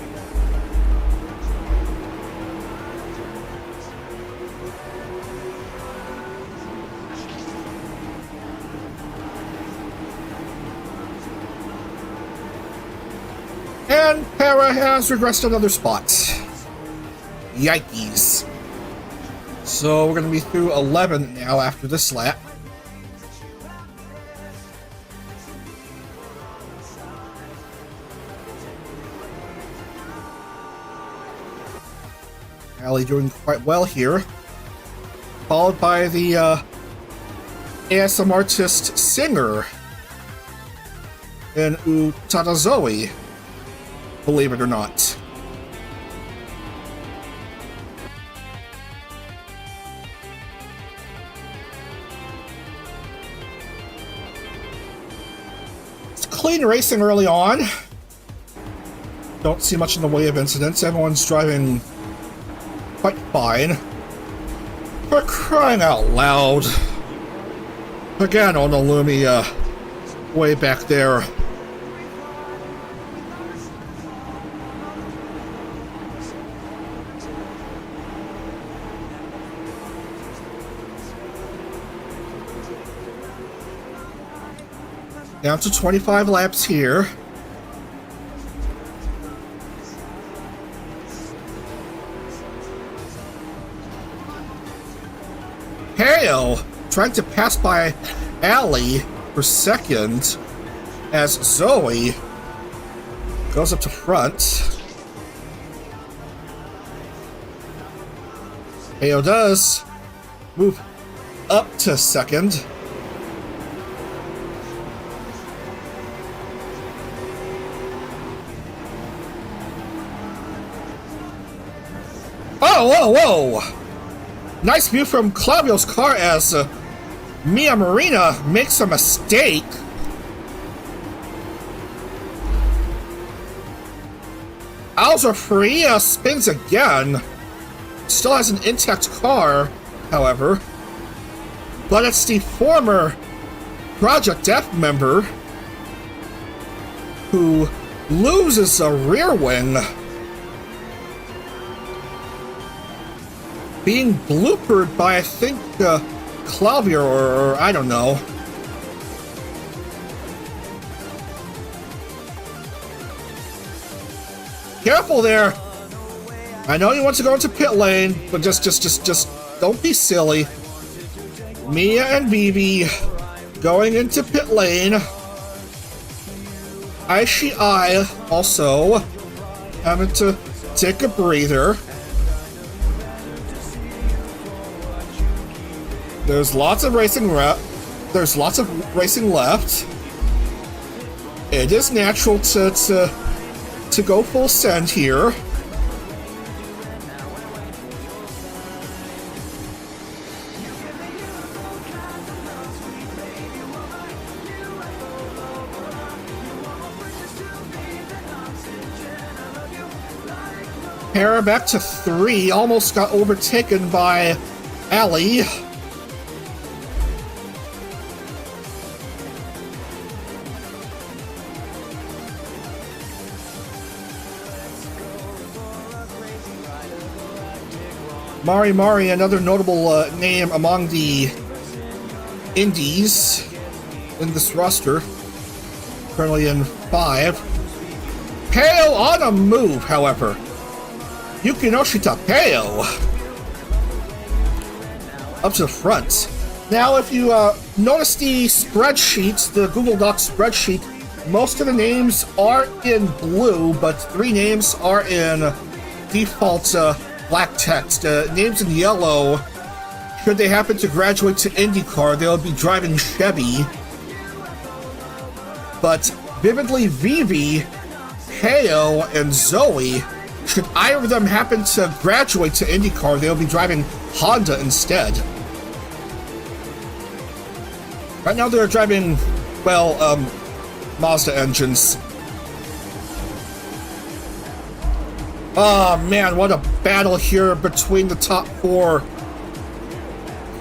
And Para has regressed another spot. Yikes. So we're going to be through 11 now after this lap. Ali doing quite well here. Followed by the ASM artist singer in Utada Zoe, believe it or not. It's clean racing early on. Don't see much in the way of incidents. Everyone's driving quite fine. For crying out loud. Again on the Lumia way back there. Down to 25 laps here. Hale trying to pass by Ali for second as Zoe goes up to front. Hale does move up to second. Oh, whoa, whoa! Nice view from Claudio's car as Mia Marina makes a mistake. Alza Faria spins again. Still has an intact car, however. But it's the former Project F member who loses a rear wing, being bloopered by, I think, Claudia or I don't know. Careful there. I know you want to go into pit lane, but just don't be silly. Mia and Vivi going into pit lane. Aishi I also having to take a breather. There's lots of racing left. It is natural to go full send here. Hera back to 3, almost got overtaken by Ali. Mari, another notable name among the indies in this roster, currently in 5. Peo on a move, however. Yukinoshita Peo up to the front. Now, if you notice the spreadsheet, the Google Docs spreadsheet, most of the names are in blue, but 3 names are in default black text. Names in yellow, should they happen to graduate to IndieCar, they'll be driving Chevy. But vividly Vivi, Heo, and Zoe, should either of them happen to graduate to IndieCar, they'll be driving Honda instead. Right now they're driving, well, Mazda engines. Oh man, what a battle here between the top 4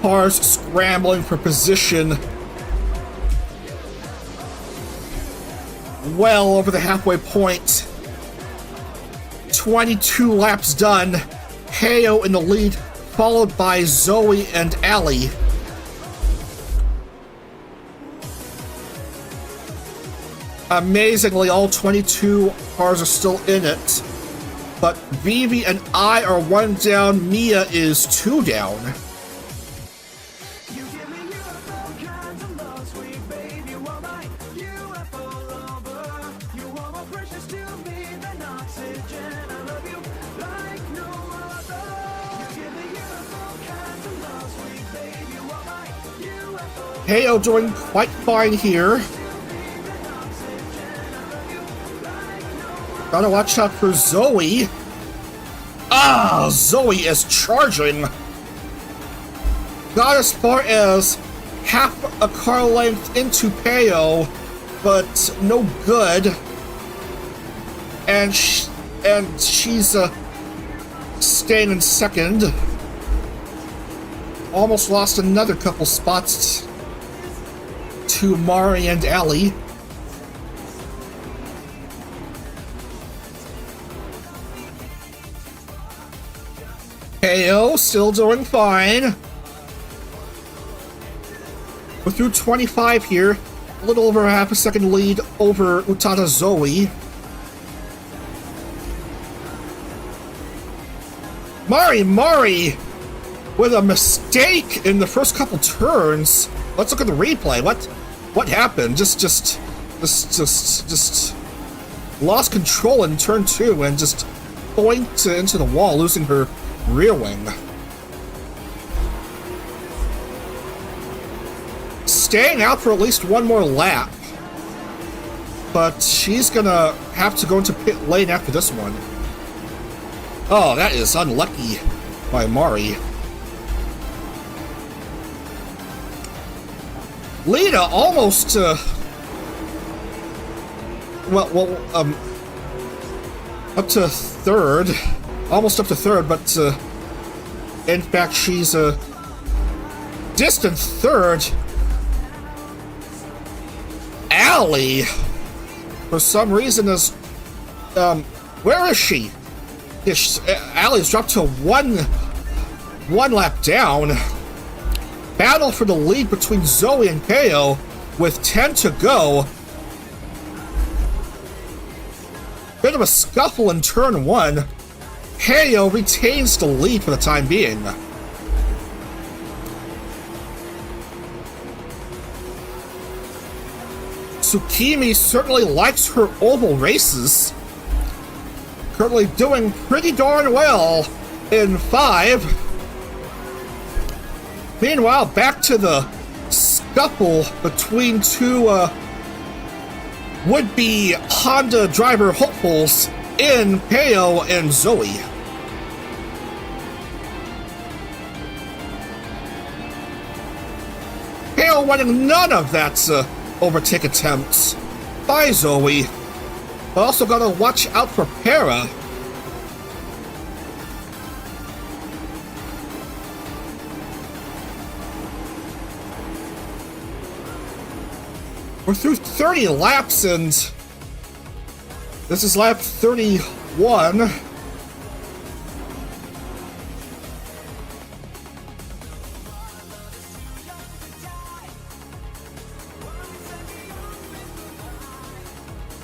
cars scrambling for position. well over the halfway point. 22 laps done. Heyo in the lead, followed by Zoe and Allie. Amazingly, all 22 cars are still in it. But Vivi and I are 1 down, Mia is 2 down. Heyo doing quite fine here. Gotta watch out for Zoe. Ah, Zoe is charging. Got as far as half a car length into Peo, but no good. And she's staying in second. Almost lost another couple spots to Mari and Allie. Peo still doing fine. We're through 25 here. A little over half a second lead over Utada Zoe. Mari with a mistake in the first couple turns. Let's look at the replay. What happened? Just lost control in turn 2 and just boinked into the wall, losing her rear wing. Staying out for at least 1 more lap. But she's gonna have to go into pit lane after this one. Oh, that is unlucky by Mari. Lita almost up to third. Almost up to third, but in fact she's a distant third. Allie, for some reason, is where is she? Allie's dropped to one lap down. Battle for the lead between Zoe and Peo with 10 to go. Bit of a scuffle in turn 1. Peo retains the lead for the time being. Tsukimi certainly likes her oval races. Currently doing pretty darn well in 5. Meanwhile, back to the scuffle between 2 would-be Honda driver hopefuls in Peo and Zoe. Peo winning none of that overtake attempts by Zoe. But also gotta watch out for Para. We're through 30 laps and this is lap 31.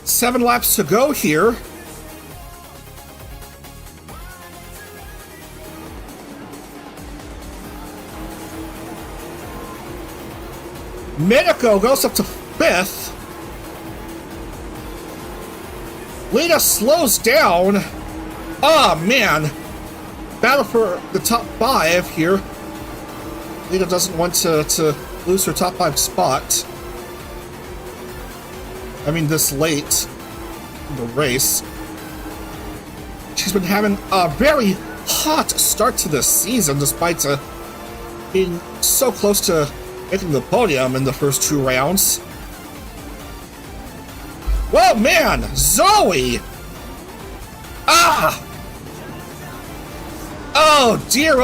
Seven laps to go here. Minako goes up to 5th. Lita slows down. Oh man. Battle for the top 5 here. Lita doesn't want to lose her top 5 spot. I mean, this late in the race. She's been having a very hot start to this season, despite being so close to making the podium in the first 2 rounds. Whoa, man! Zoe! Ah! Oh dear,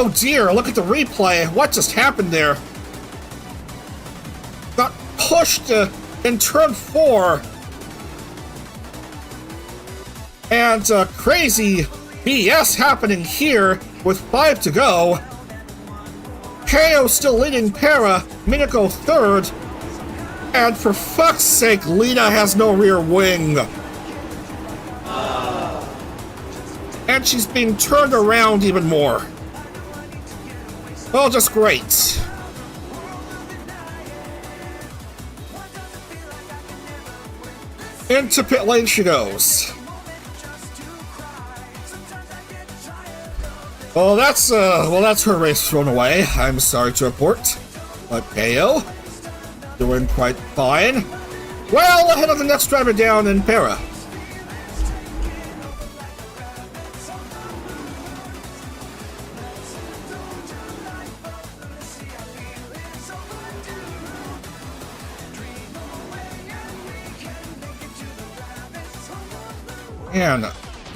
look at the replay. What just happened there? Got pushed in turn 4. And crazy BS happening here with 5 to go. KO still leading Para, Minako third. And for fuck's sake, Lita has no rear wing. And she's being turned around even more. Well, just great. Into pit lane she goes. Well, that's her race thrown away. I'm sorry to report. But KO doing quite fine. Well, ahead of the next driver down in Para. And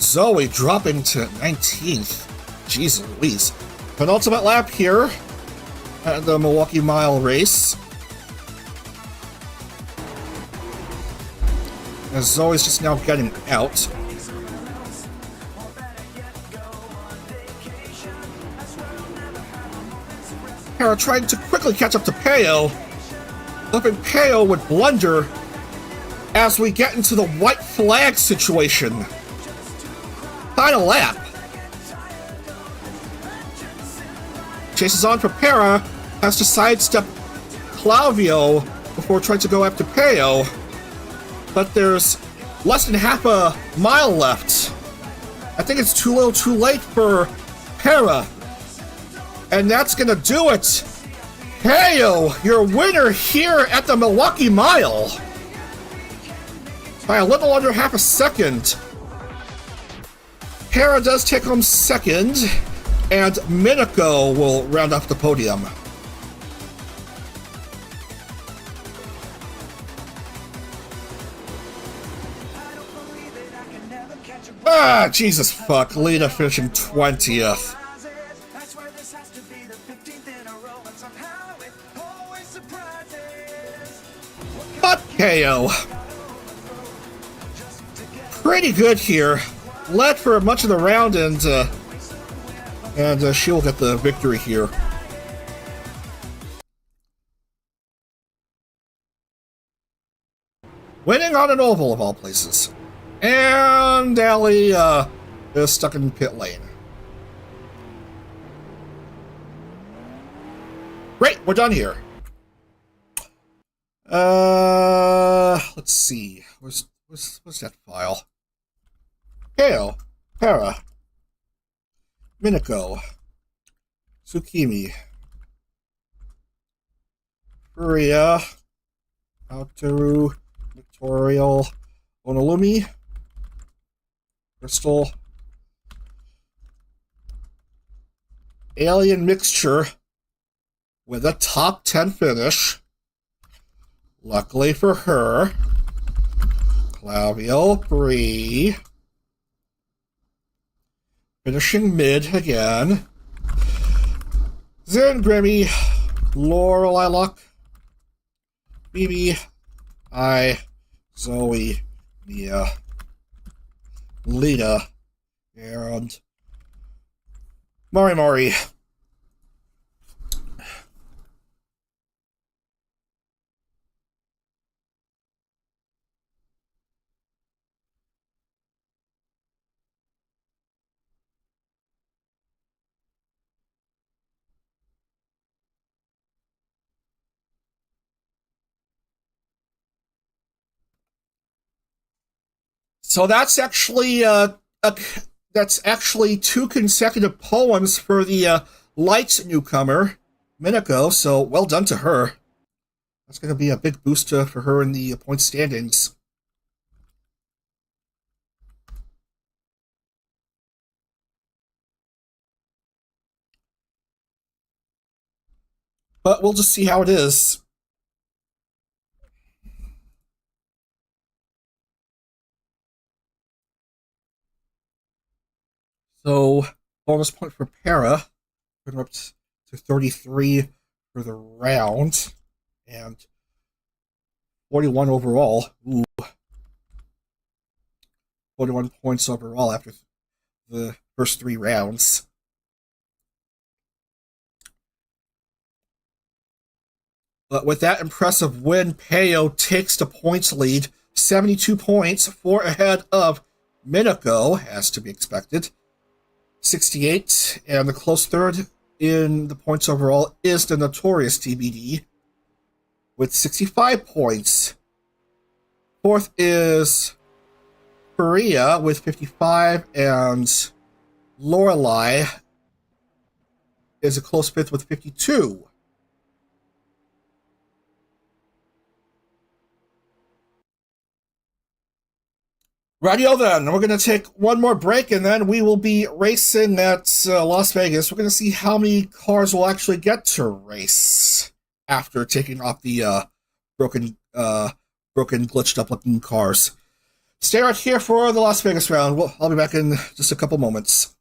Zoe dropping to 19th. Jeez Louise. Penultimate lap here at the Milwaukee Mile race. As Zoe's just now getting out. Para trying to quickly catch up to Peo. Hoping Peo would blunder as we get into the white flag situation. Final lap. Chases on for Para, has to sidestep Clavio before trying to go after Peo. But there's less than half a mile left. I think it's too little too late for Para. And that's gonna do it. Peo, your winner here at the Milwaukee Mile. By a little under half a second. Para does take home second, and Minako will round off the podium. Ah, Jesus fuck, Lita finishing 20th. But KO. Pretty good here. Led for much of the round, and she'll get the victory here. Winning on an oval of all places. And Allie is stuck in pit lane. Great, we're done here. Let's see. Where's that file? Kale, Para, Minako, Tsukimi, Furia, Aoteru, Victorial, Onolumi, Crystal, Alien Mixture with a top 10 finish. Luckily for her, Clavio, Bree, finishing mid again. Zen, Grimmy, Lorelei Luck, Bibi, Zoe, Mia, Lita, and Mari. So that's actually two consecutive poems for the light newcomer, Minako. So well done to her. That's going to be a big boost for her in the point standings. But we'll just see how it is. So, bonus point for Para. We're up to 33 for the round. And 41 overall. Ooh. 41 points overall after the first 3 rounds. But with that impressive win, Peyo takes the points lead, 72 points, 4 ahead of Minako, as to be expected, 68, and the close third in the points overall is the notorious TBD, with 65 points. Fourth is Korea with 55, and Lorelei is a close fifth with 52. Radio then, we're going to take one more break, and then we will be racing at Las Vegas. We're going to see how many cars will actually get to race after taking off the broken, glitched up looking cars. Stay right here for the Las Vegas round. I'll be back in just a couple moments.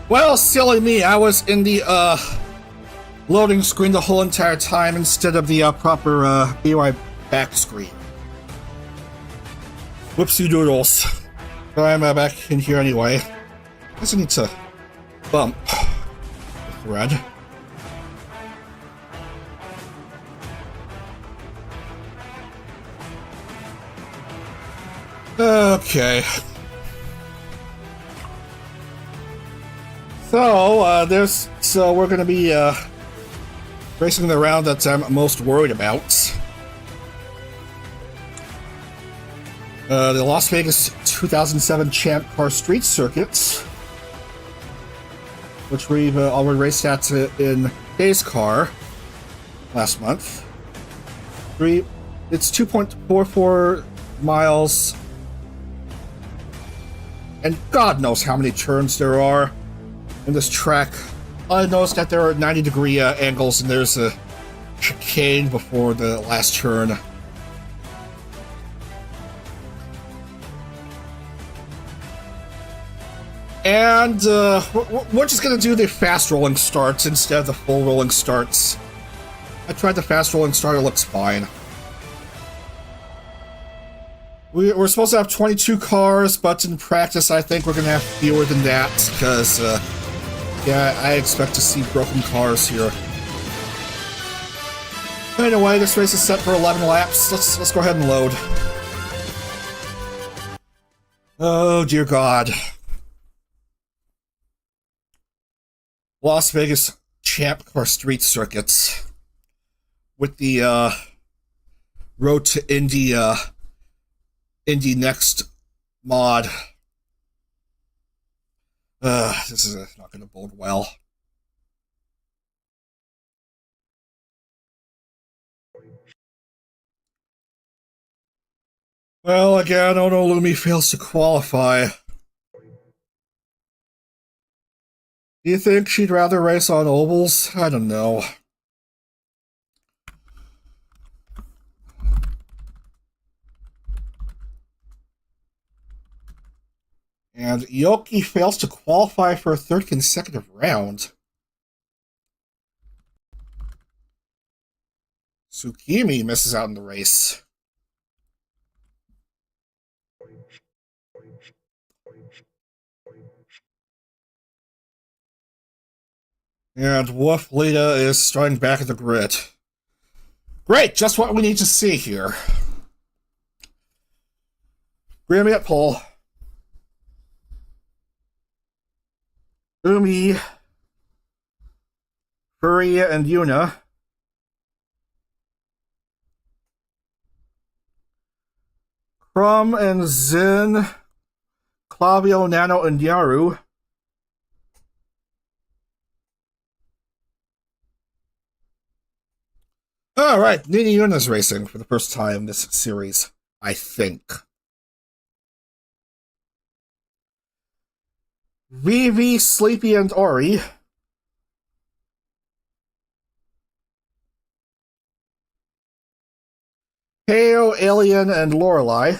Well, silly me, I was in the loading screen the whole entire time instead of the proper be right back screen. Whoopsie doodles. But I'm back in here anyway. I guess I need to bump the thread. Okay. So we're going to be racing the round that I'm most worried about. The Las Vegas 2007 Champ Car Street Circuit, which we've already raced at in Dave's car last month. It's 2.44 miles, and God knows how many turns there are in this track. I noticed that there are 90-degree angles, and there's a chicane before the last turn. And we're just going to do the fast rolling starts instead of the full rolling starts. I tried the fast rolling start, it looks fine. We're supposed to have 22 cars, but in practice I think we're going to have fewer than that, because yeah, I expect to see broken cars here. Anyway, this race is set for 11 laps. Let's go ahead and load. Oh dear God. Las Vegas Champ Car Street Circuits with the Road to Indy next mod. This is not going to bode well. Well, again, Onolumi fails to qualify. Do you think she'd rather race on ovals? I don't know. And Yoki fails to qualify for a third consecutive round. Tsukimi misses out in the race. And Wolf Lita is starting back at the grid. Great, just what we need to see here. Grammy at pole. Umi, Furia, and Yuna. Crumb and Zin, Clavio, Nano, and Yaru. Alright, Nini Yuna's racing for the first time this series, I think. Vivi, Sleepy, and Ori. Heo, Alien, and Lorelei.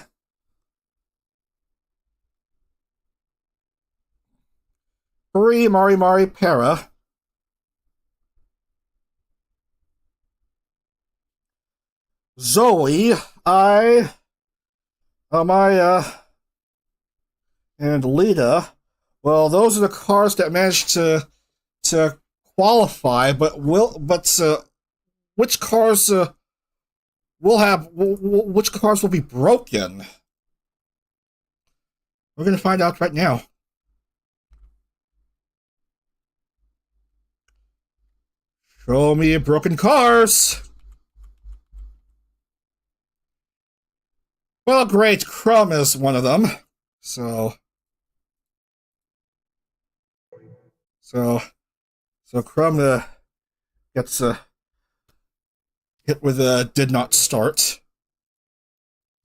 Free, Mari, Para. Zoe, Amaya, and Lita. Well, those are the cars that managed to qualify, but which cars which cars will be broken? We're going to find out right now. Show me broken cars. Well, great. Crumb is one of them. So Crumb gets hit with a did not start.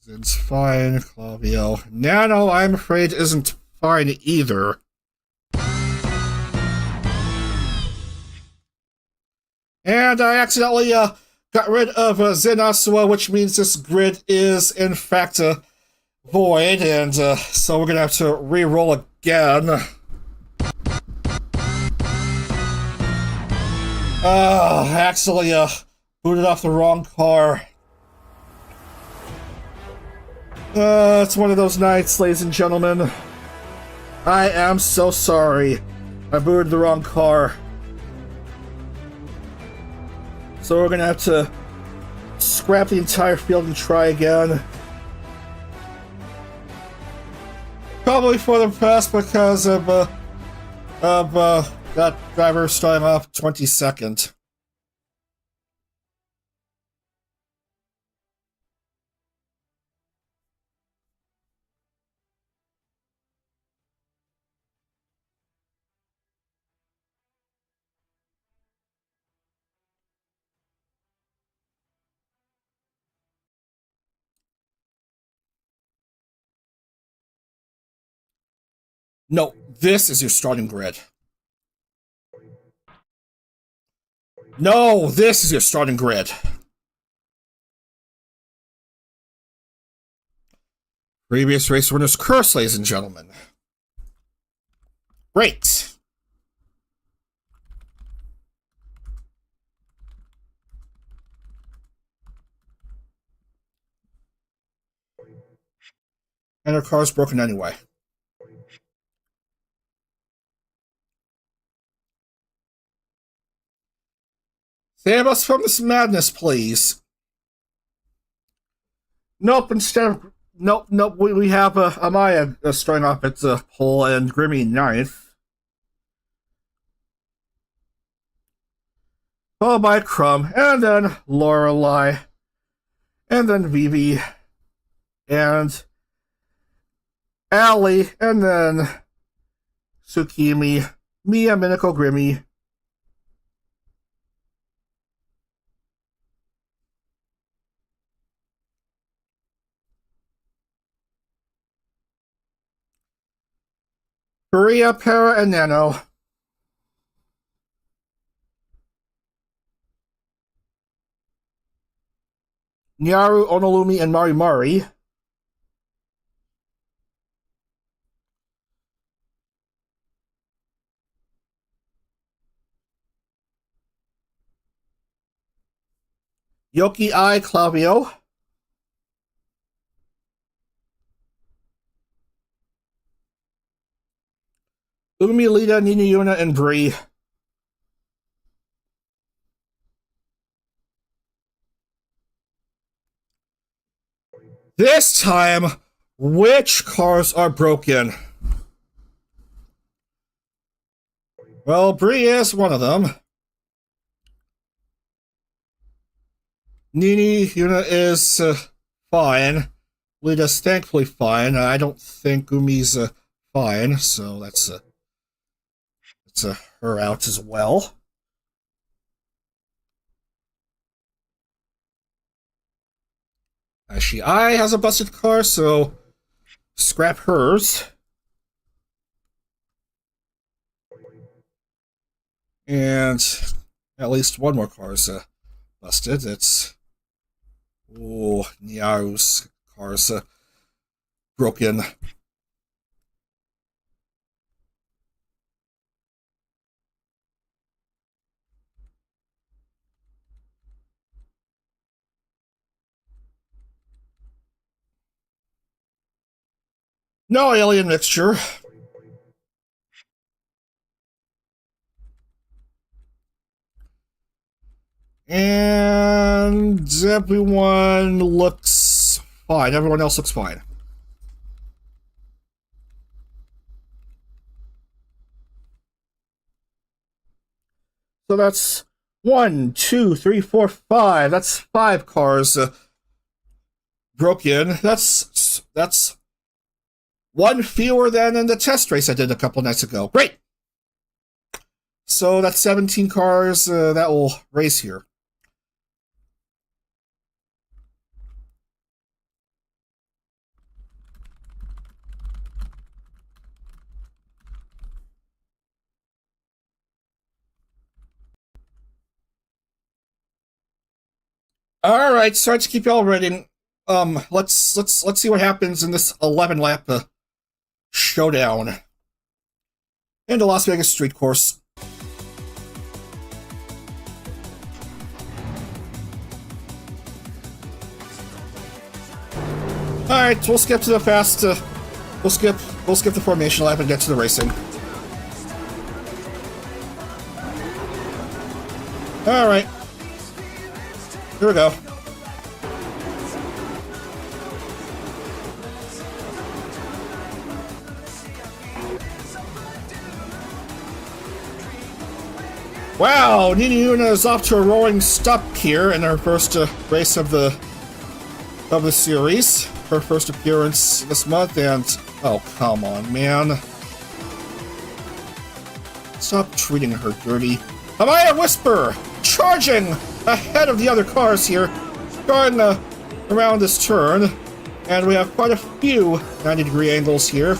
It's fine, Clavio. Nano, I'm afraid, isn't fine either. And I accidentally got rid of Zenasua, which means this grid is, in fact, void, and so we're going to have to re-roll again. I accidentally booted off the wrong car. It's one of those nights, ladies and gentlemen. I am so sorry. I booted the wrong car. So we're gonna have to scrap the entire field and try again. Probably for the best because of that driver starting off 22nd. No, this is your starting grid. No, this is your starting grid. Previous race winner's curse, ladies and gentlemen. Great. And her car's broken anyway. Save us from this madness, please. Nope, instead of... Nope, we have Amaya starting off at the pole and Grimmy 9th. Followed by Crumb, and then Lorelei, and then Vivi, and Allie, and then Tsukimi, Mia, Minako, Grimmy. Korea, Para, and Nano. Nyaru, Onolumi, and Mari Mari. Yoki I, Clavio. Umi, Lita, Nina Yuna, and Bree. This time, which cars are broken? Well, Bree is one of them. Nini Yuna is fine. Lita's thankfully fine. I don't think Umi's fine, so that's her out as well. Actually, I has a busted car, so scrap hers. And at least one more car is busted. It's Nyaru's car's broken. No alien mixture. And everyone looks fine. Everyone else looks fine. So that's 1, 2, 3, 4, 5. That's 5 cars broken. That's one fewer than in the test race I did a couple nights ago. Great! So that's 17 cars that will race here. All right, sorry to keep y'all waiting. Let's see what happens in this 11 lap showdown in the Las Vegas street course. All right, we'll skip to the fast. We'll skip the formation lap and get to the racing. All right, here we go. Wow, Nina Yuna is off to a roaring stop here in her first race of the series. Her first appearance this month, and oh, come on, man. Stop treating her dirty. Amaya Whisper, charging ahead of the other cars here, going around this turn, and we have quite a few 90-degree angles here,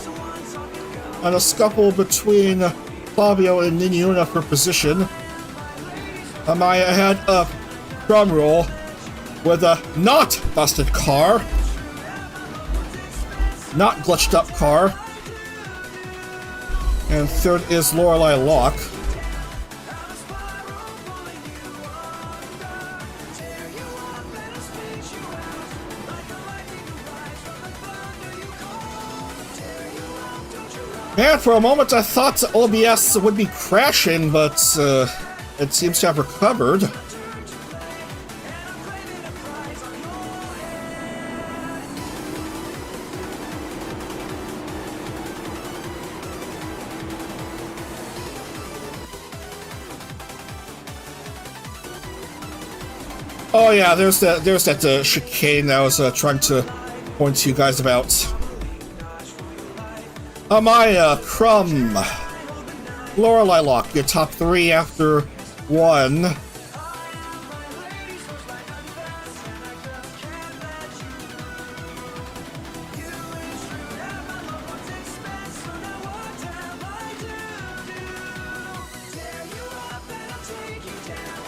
and a scuffle between Flavio and Nina Yuna for position. Amaya ahead of drum roll with a not busted car. Not glitched up car. And third is Lorelei Locke. Man, for a moment I thought the OBS would be crashing, but it seems to have recovered. Oh yeah, there's that chicane that I was trying to point to you guys about. Amaya, Crumb, Lorelei Lock, your top 3 after 1.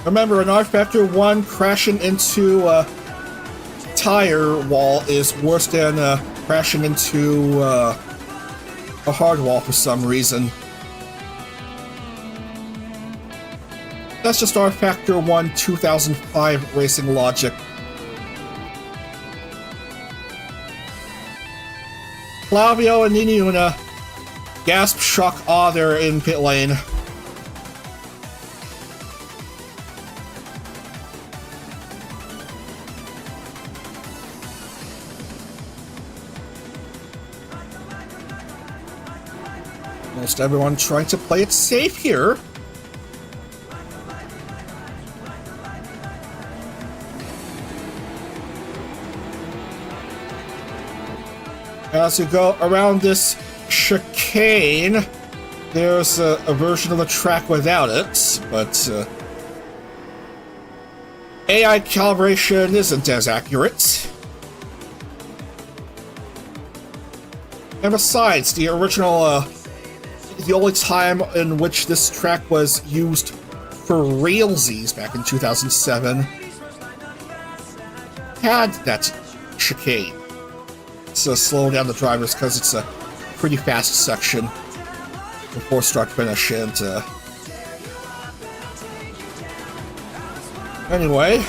Remember, an rFactor 1 crashing into a tire wall is worse than crashing into a hard wall for some reason. That's just rFactor 1 2005 racing logic. Flavio and Niniuna gasp, shock, awe there in pit lane. Most everyone trying to play it safe here. As you go around this chicane, there's a version of the track without it, but AI calibration isn't as accurate. And besides, the original, the only time in which this track was used for realsies back in 2007 had that chicane. So slow down the drivers because it's a pretty fast section before start finish. And anyway,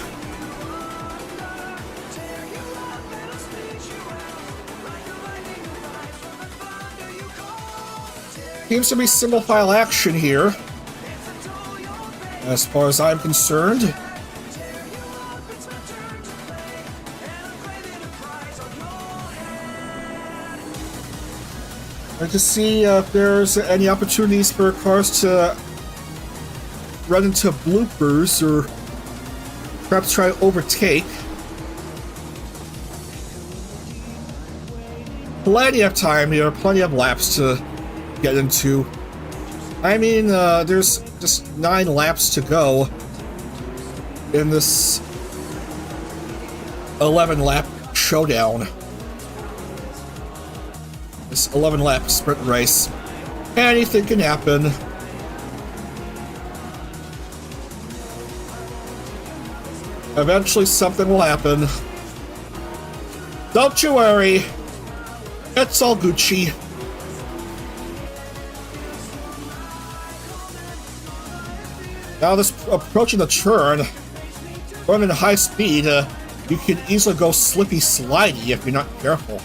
seems to be single file action here as far as I'm concerned. To see if there's any opportunities for cars to run into bloopers or perhaps try to overtake. Plenty of time here, plenty of laps to get into. I mean, there's just 9 laps to go in this 11-lap showdown. This 11-lap sprint race. Anything can happen. Eventually something will happen. Don't you worry. It's all Gucci. Now this approaching the turn, running at high speed, you can easily go slippy slidey if you're not careful.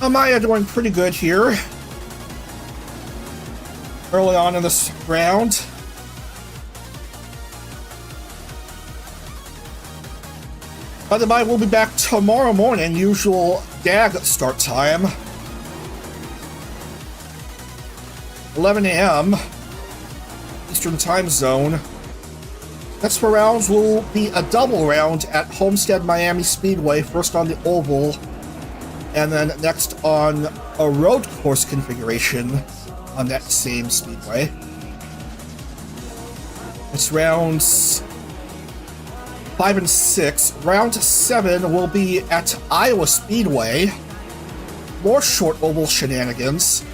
Amaya doing pretty good here. Early on in this round. By the way, we'll be back tomorrow morning, usual Dag start time. 11 a.m. Eastern Time Zone. Next 4 rounds will be a double round at Homestead Miami Speedway, first on the oval, and then next on a road course configuration on that same speedway. It's rounds 5 and 6. Round 7 will be at Iowa Speedway. More short oval shenanigans.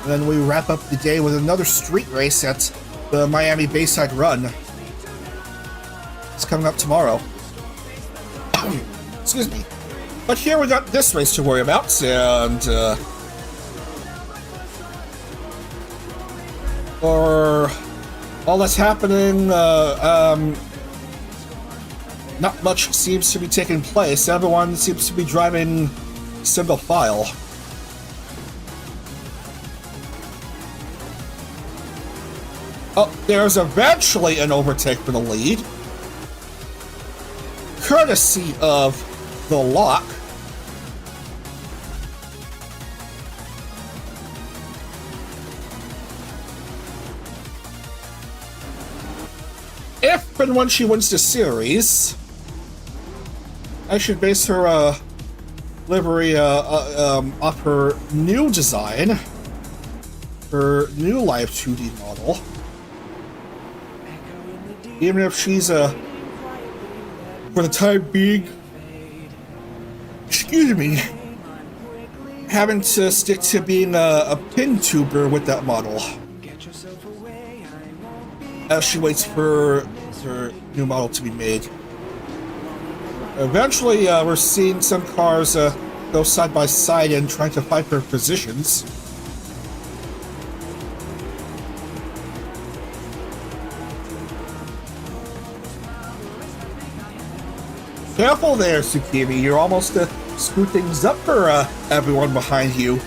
And then we wrap up the day with another street race at the Miami Bayside Run. It's coming up tomorrow. Excuse me. But here we got this race to worry about, and for all that's happening, not much seems to be taking place. Everyone seems to be driving single file. Oh, there's eventually an overtake for the lead, courtesy of the lock. And when she wins the series, I should base her livery off her new design, her new live 2D model. Even if she's for the time being, excuse me, having to stick to being a pin tuber with that model as she waits for her new model to be made. Eventually, we're seeing some cars go side by side and trying to fight for positions. Careful there, Tsukimi. You're almost screwed things up for everyone behind you.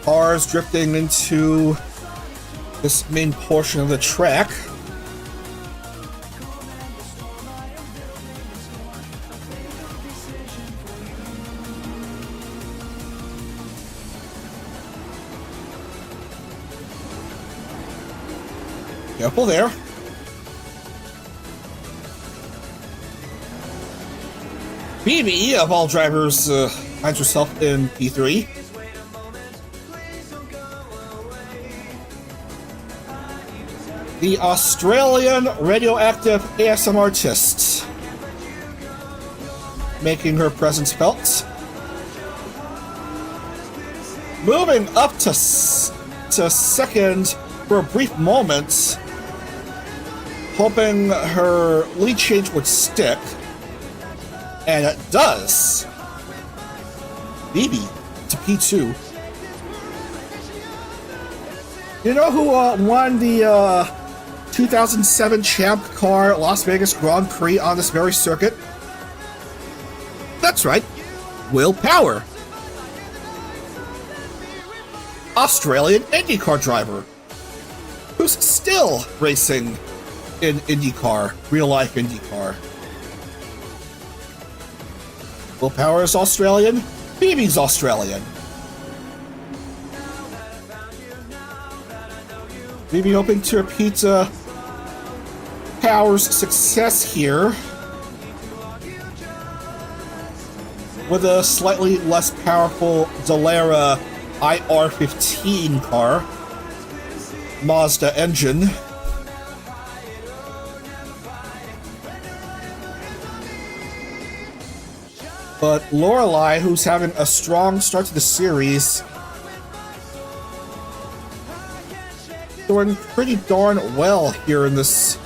Cars drifting into this main portion of the track. Careful there. BB, of all drivers, finds herself in P3. The Australian radioactive ASM artist, making her presence felt. Moving up to second for a brief moment, hoping her lead change would stick, and it does. BB to P2. You know who won the 2007 Champ Car Las Vegas Grand Prix on this very circuit? That's right, Will Power. Australian IndieCar driver, who's still racing in IndieCar, real-life IndieCar. Will Power is Australian, BB's Australian. BB hoping to repeat Power's success here with a slightly less powerful Dallara IR15 car, Mazda engine. But Lorelei, who's having a strong start to the series, doing pretty darn well here in these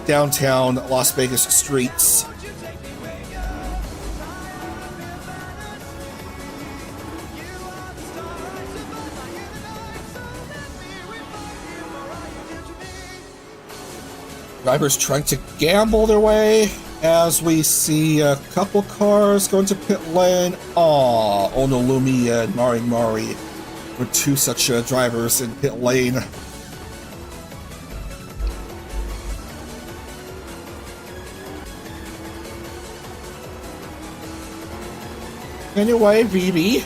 downtown Las Vegas streets. Drivers trying to gamble their way as we see a couple cars going to pit lane. Aw, Onolumi and Mari with two such drivers in pit lane. Anyway, VB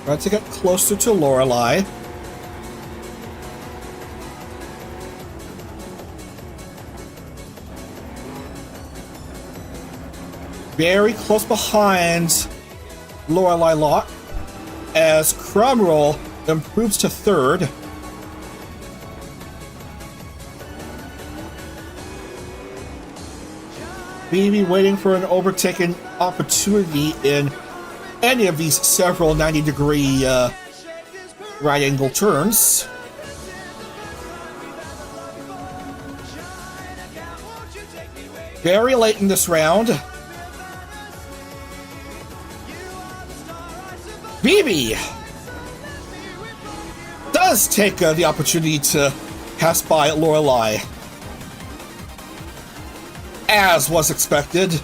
trying to get closer to Lorelei. Very close behind Lorelei Locke as Cromwell improves to third. BB waiting for an overtaking opportunity in any of these several 90-degree right angle turns. Very late in this round, BB does take the opportunity to pass by Lorelei, as was expected,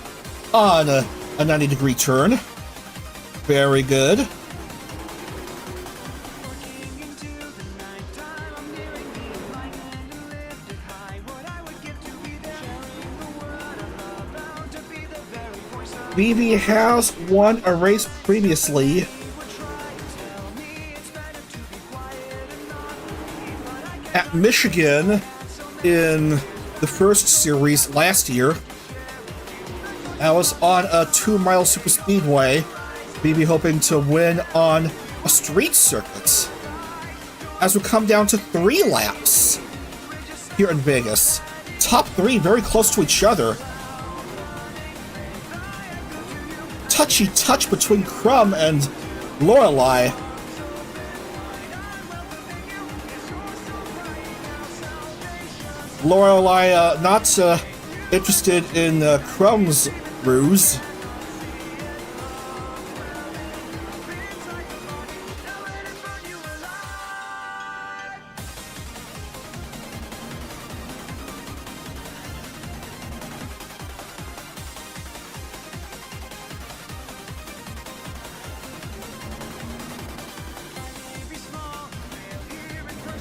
on a 90-degree turn. Very good. BB has won a race previously. At Michigan in the first series last year. I was on a 2-mile superspeedway. BB hoping to win on a street circuit. As we come down to 3 laps here in Vegas. Top 3 very close to each other. Touchy touch between Crumb and Lorelei. Lorelei not interested in Crumb's ruse.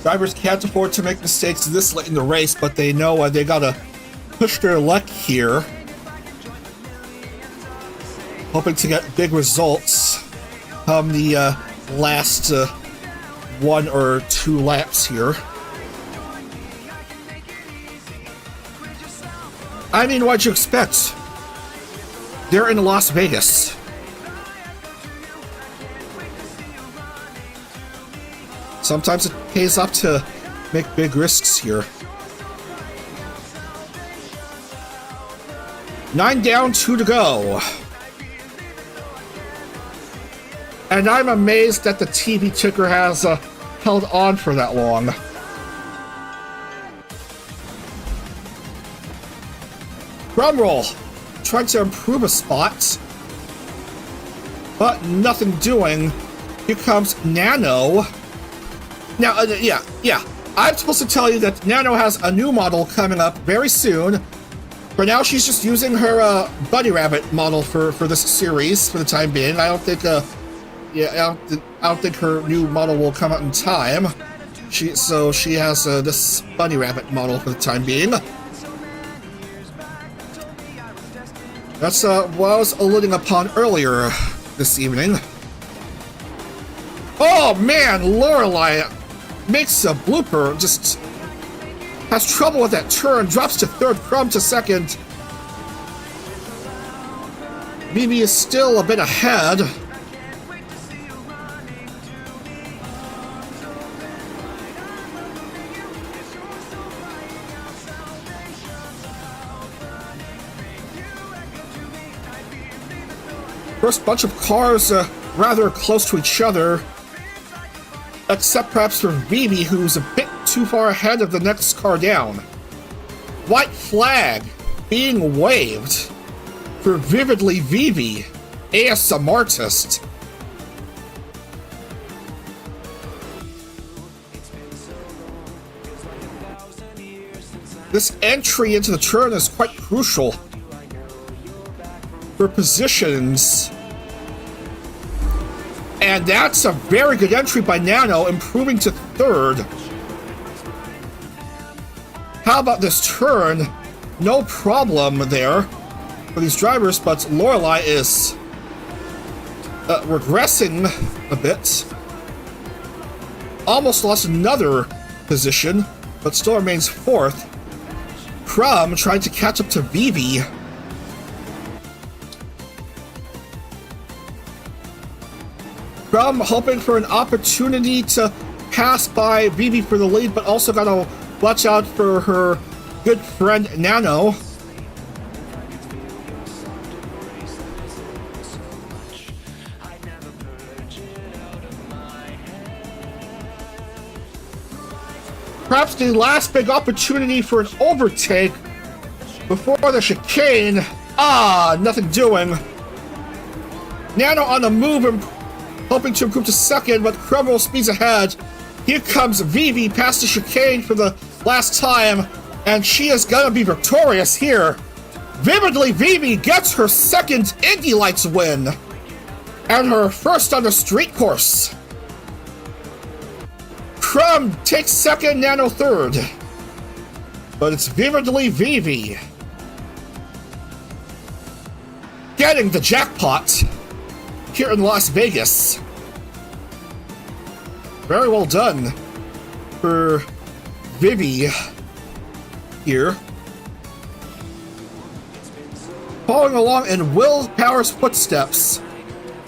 Drivers can't afford to make mistakes this late in the race, but they know they gotta push their luck here. Hoping to get big results come the last 1 or 2 laps here. I mean, what'd you expect? They're in Las Vegas. Sometimes it pays off to make big risks here. 9 down, 2 to go. And I'm amazed that the TV ticker has held on for that long. Drumroll. Trying to improve a spot. But nothing doing. Here comes Nano. Now, yeah. I'm supposed to tell you that Nano has a new model coming up very soon. For now, she's just using her Bunny Rabbit model for this series for the time being. I don't think, I don't think her new model will come out in time. She has this Bunny Rabbit model for the time being. That's what I was alluding upon earlier this evening. Oh man, Lorelei makes a blooper, just has trouble with that turn, drops to 3rd, Crumb to 2nd. BB is still a bit ahead. First bunch of cars rather close to each other. Except perhaps for BB, who's a bit too far ahead of the next car down. White flag being waved for Vividly Vivi, ASM artist. This entry into the turn is quite crucial for positions. And that's a very good entry by Nano, improving to 3rd. How about this turn? No problem there for these drivers, but Lorelei is regressing a bit. Almost lost another position, but still remains 4th. Crumb trying to catch up to Vivi. Crumb hoping for an opportunity to pass by Vivi for the lead, but also gotta watch out for her good friend Nano. Perhaps the last big opportunity for an overtake before the chicane. Nothing doing. Nano on the move, hoping to improve to 2nd, but Crumble speeds ahead. Here comes Vivi past the chicane for the last time, and she is gonna be victorious here. Vividly Vivi gets her 2nd Indy Lights win, and her 1st on the street course. Crumb takes 2nd, Nano 3rd. But it's Vividly Vivi. getting the jackpot here in Las Vegas. Very well done for Vivi here. Following along in Will Power's footsteps,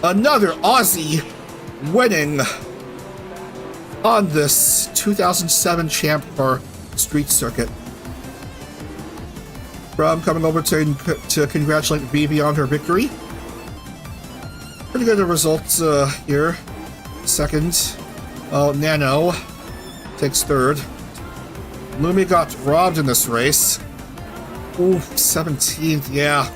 another Aussie winning on this 2007 champ for street circuit. From coming over to congratulate Vivi on her victory. Pretty good results here. Second. Oh, Nano takes third. Lumi got robbed in this race. Ooh, 17th, yeah.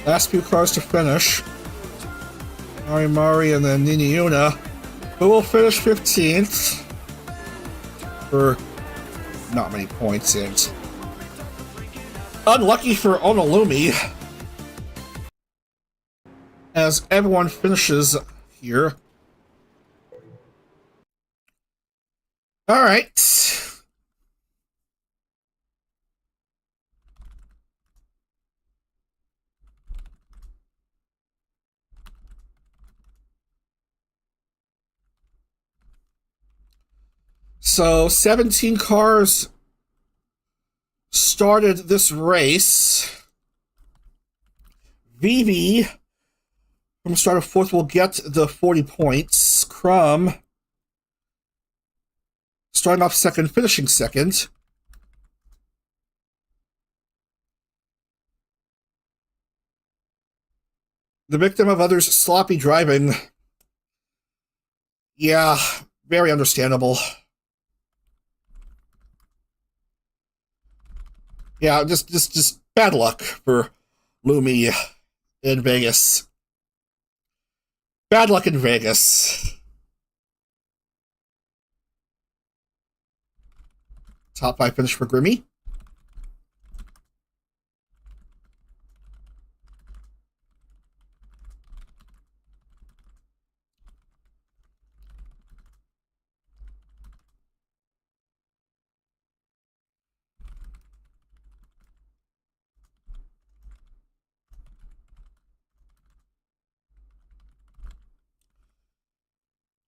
Last few cars to finish. Mari and then Nini Yuna, who will finish 15th for not many points. And unlucky for Onolumi, as everyone finishes here. All right. So 17 cars started this race. Vivi from start of fourth will get the 40 points. Crumb starting off second, finishing second. The victim of others' sloppy driving. Yeah, very understandable. Yeah, just bad luck for Lumi in Vegas. Bad luck in Vegas. Top 5 finish for Grimmy.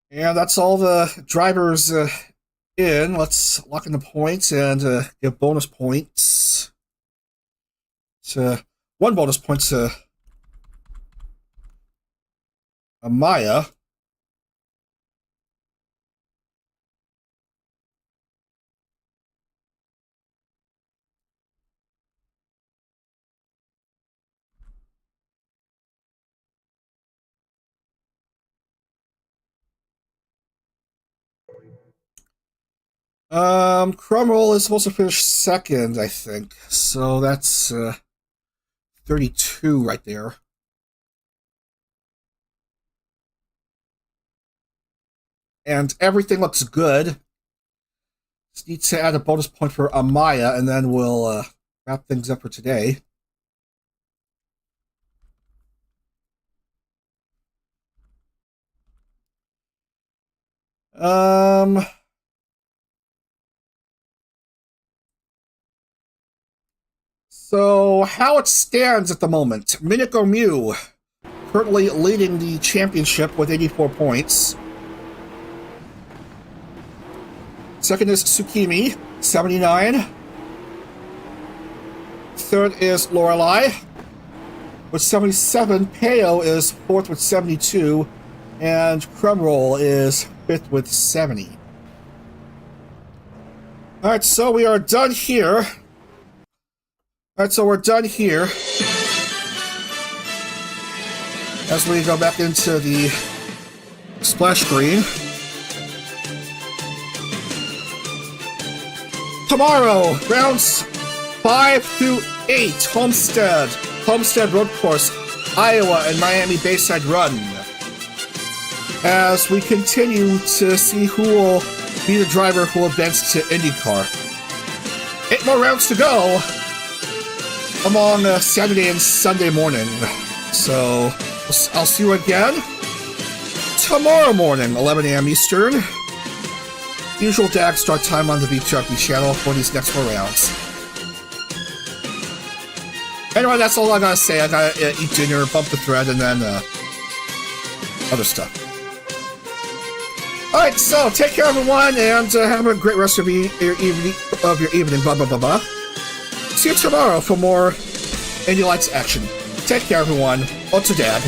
And that's all the drivers in. Let's lock in the points and give bonus points to one bonus point to Amaya. Crumroll is supposed to finish second, I think. So that's 32 right there. And everything looks good. Just need to add a bonus point for Amaya, and then we'll wrap things up for today. So, how it stands at the moment. Miniko Mew currently leading the championship with 84 points. Second is Tsukimi, 79. Third is Lorelei with 77. Peo is fourth with 72. And Crumroll is fifth with 70. Alright, so we are done here. Alright, so we're done here. As we go back into the splash screen. Tomorrow, rounds 5 through 8, Homestead Road Course, Iowa, and Miami Bayside Run. As we continue to see who will be the driver who will advance to IndieCar. 8 more rounds to go among Saturday and Sunday morning. So, I'll see you again tomorrow morning, 11 a.m. Eastern. Usual Dag start time on the VGTC channel for these next 4 rounds. Anyway, that's all I gotta say. I gotta eat dinner, bump the thread, and then other stuff. Alright, so take care, everyone, and have a great rest of your evening. Blah, blah, blah, blah. See you tomorrow for more Indie Lights action. Take care, everyone. Oh, to Dad.